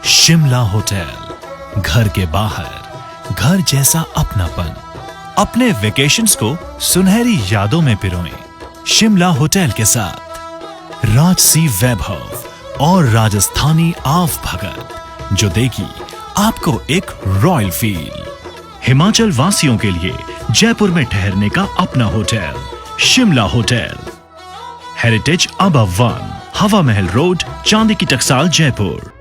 शिमला होटल, घर के बाहर घर जैसा अपनापन। अपने वेकेशंस को सुनहरी यादों में पिरोएं शिमला होटल के साथ। राजसी वैभव और राजस्थानी आव भगत जो देगी आपको एक रॉयल फील। हिमाचल वासियों के लिए जयपुर में ठहरने का अपना hotel Shimla hotel. Heritage above 1, हवा महल रोड, चांदी की टकसाल, जयपुर।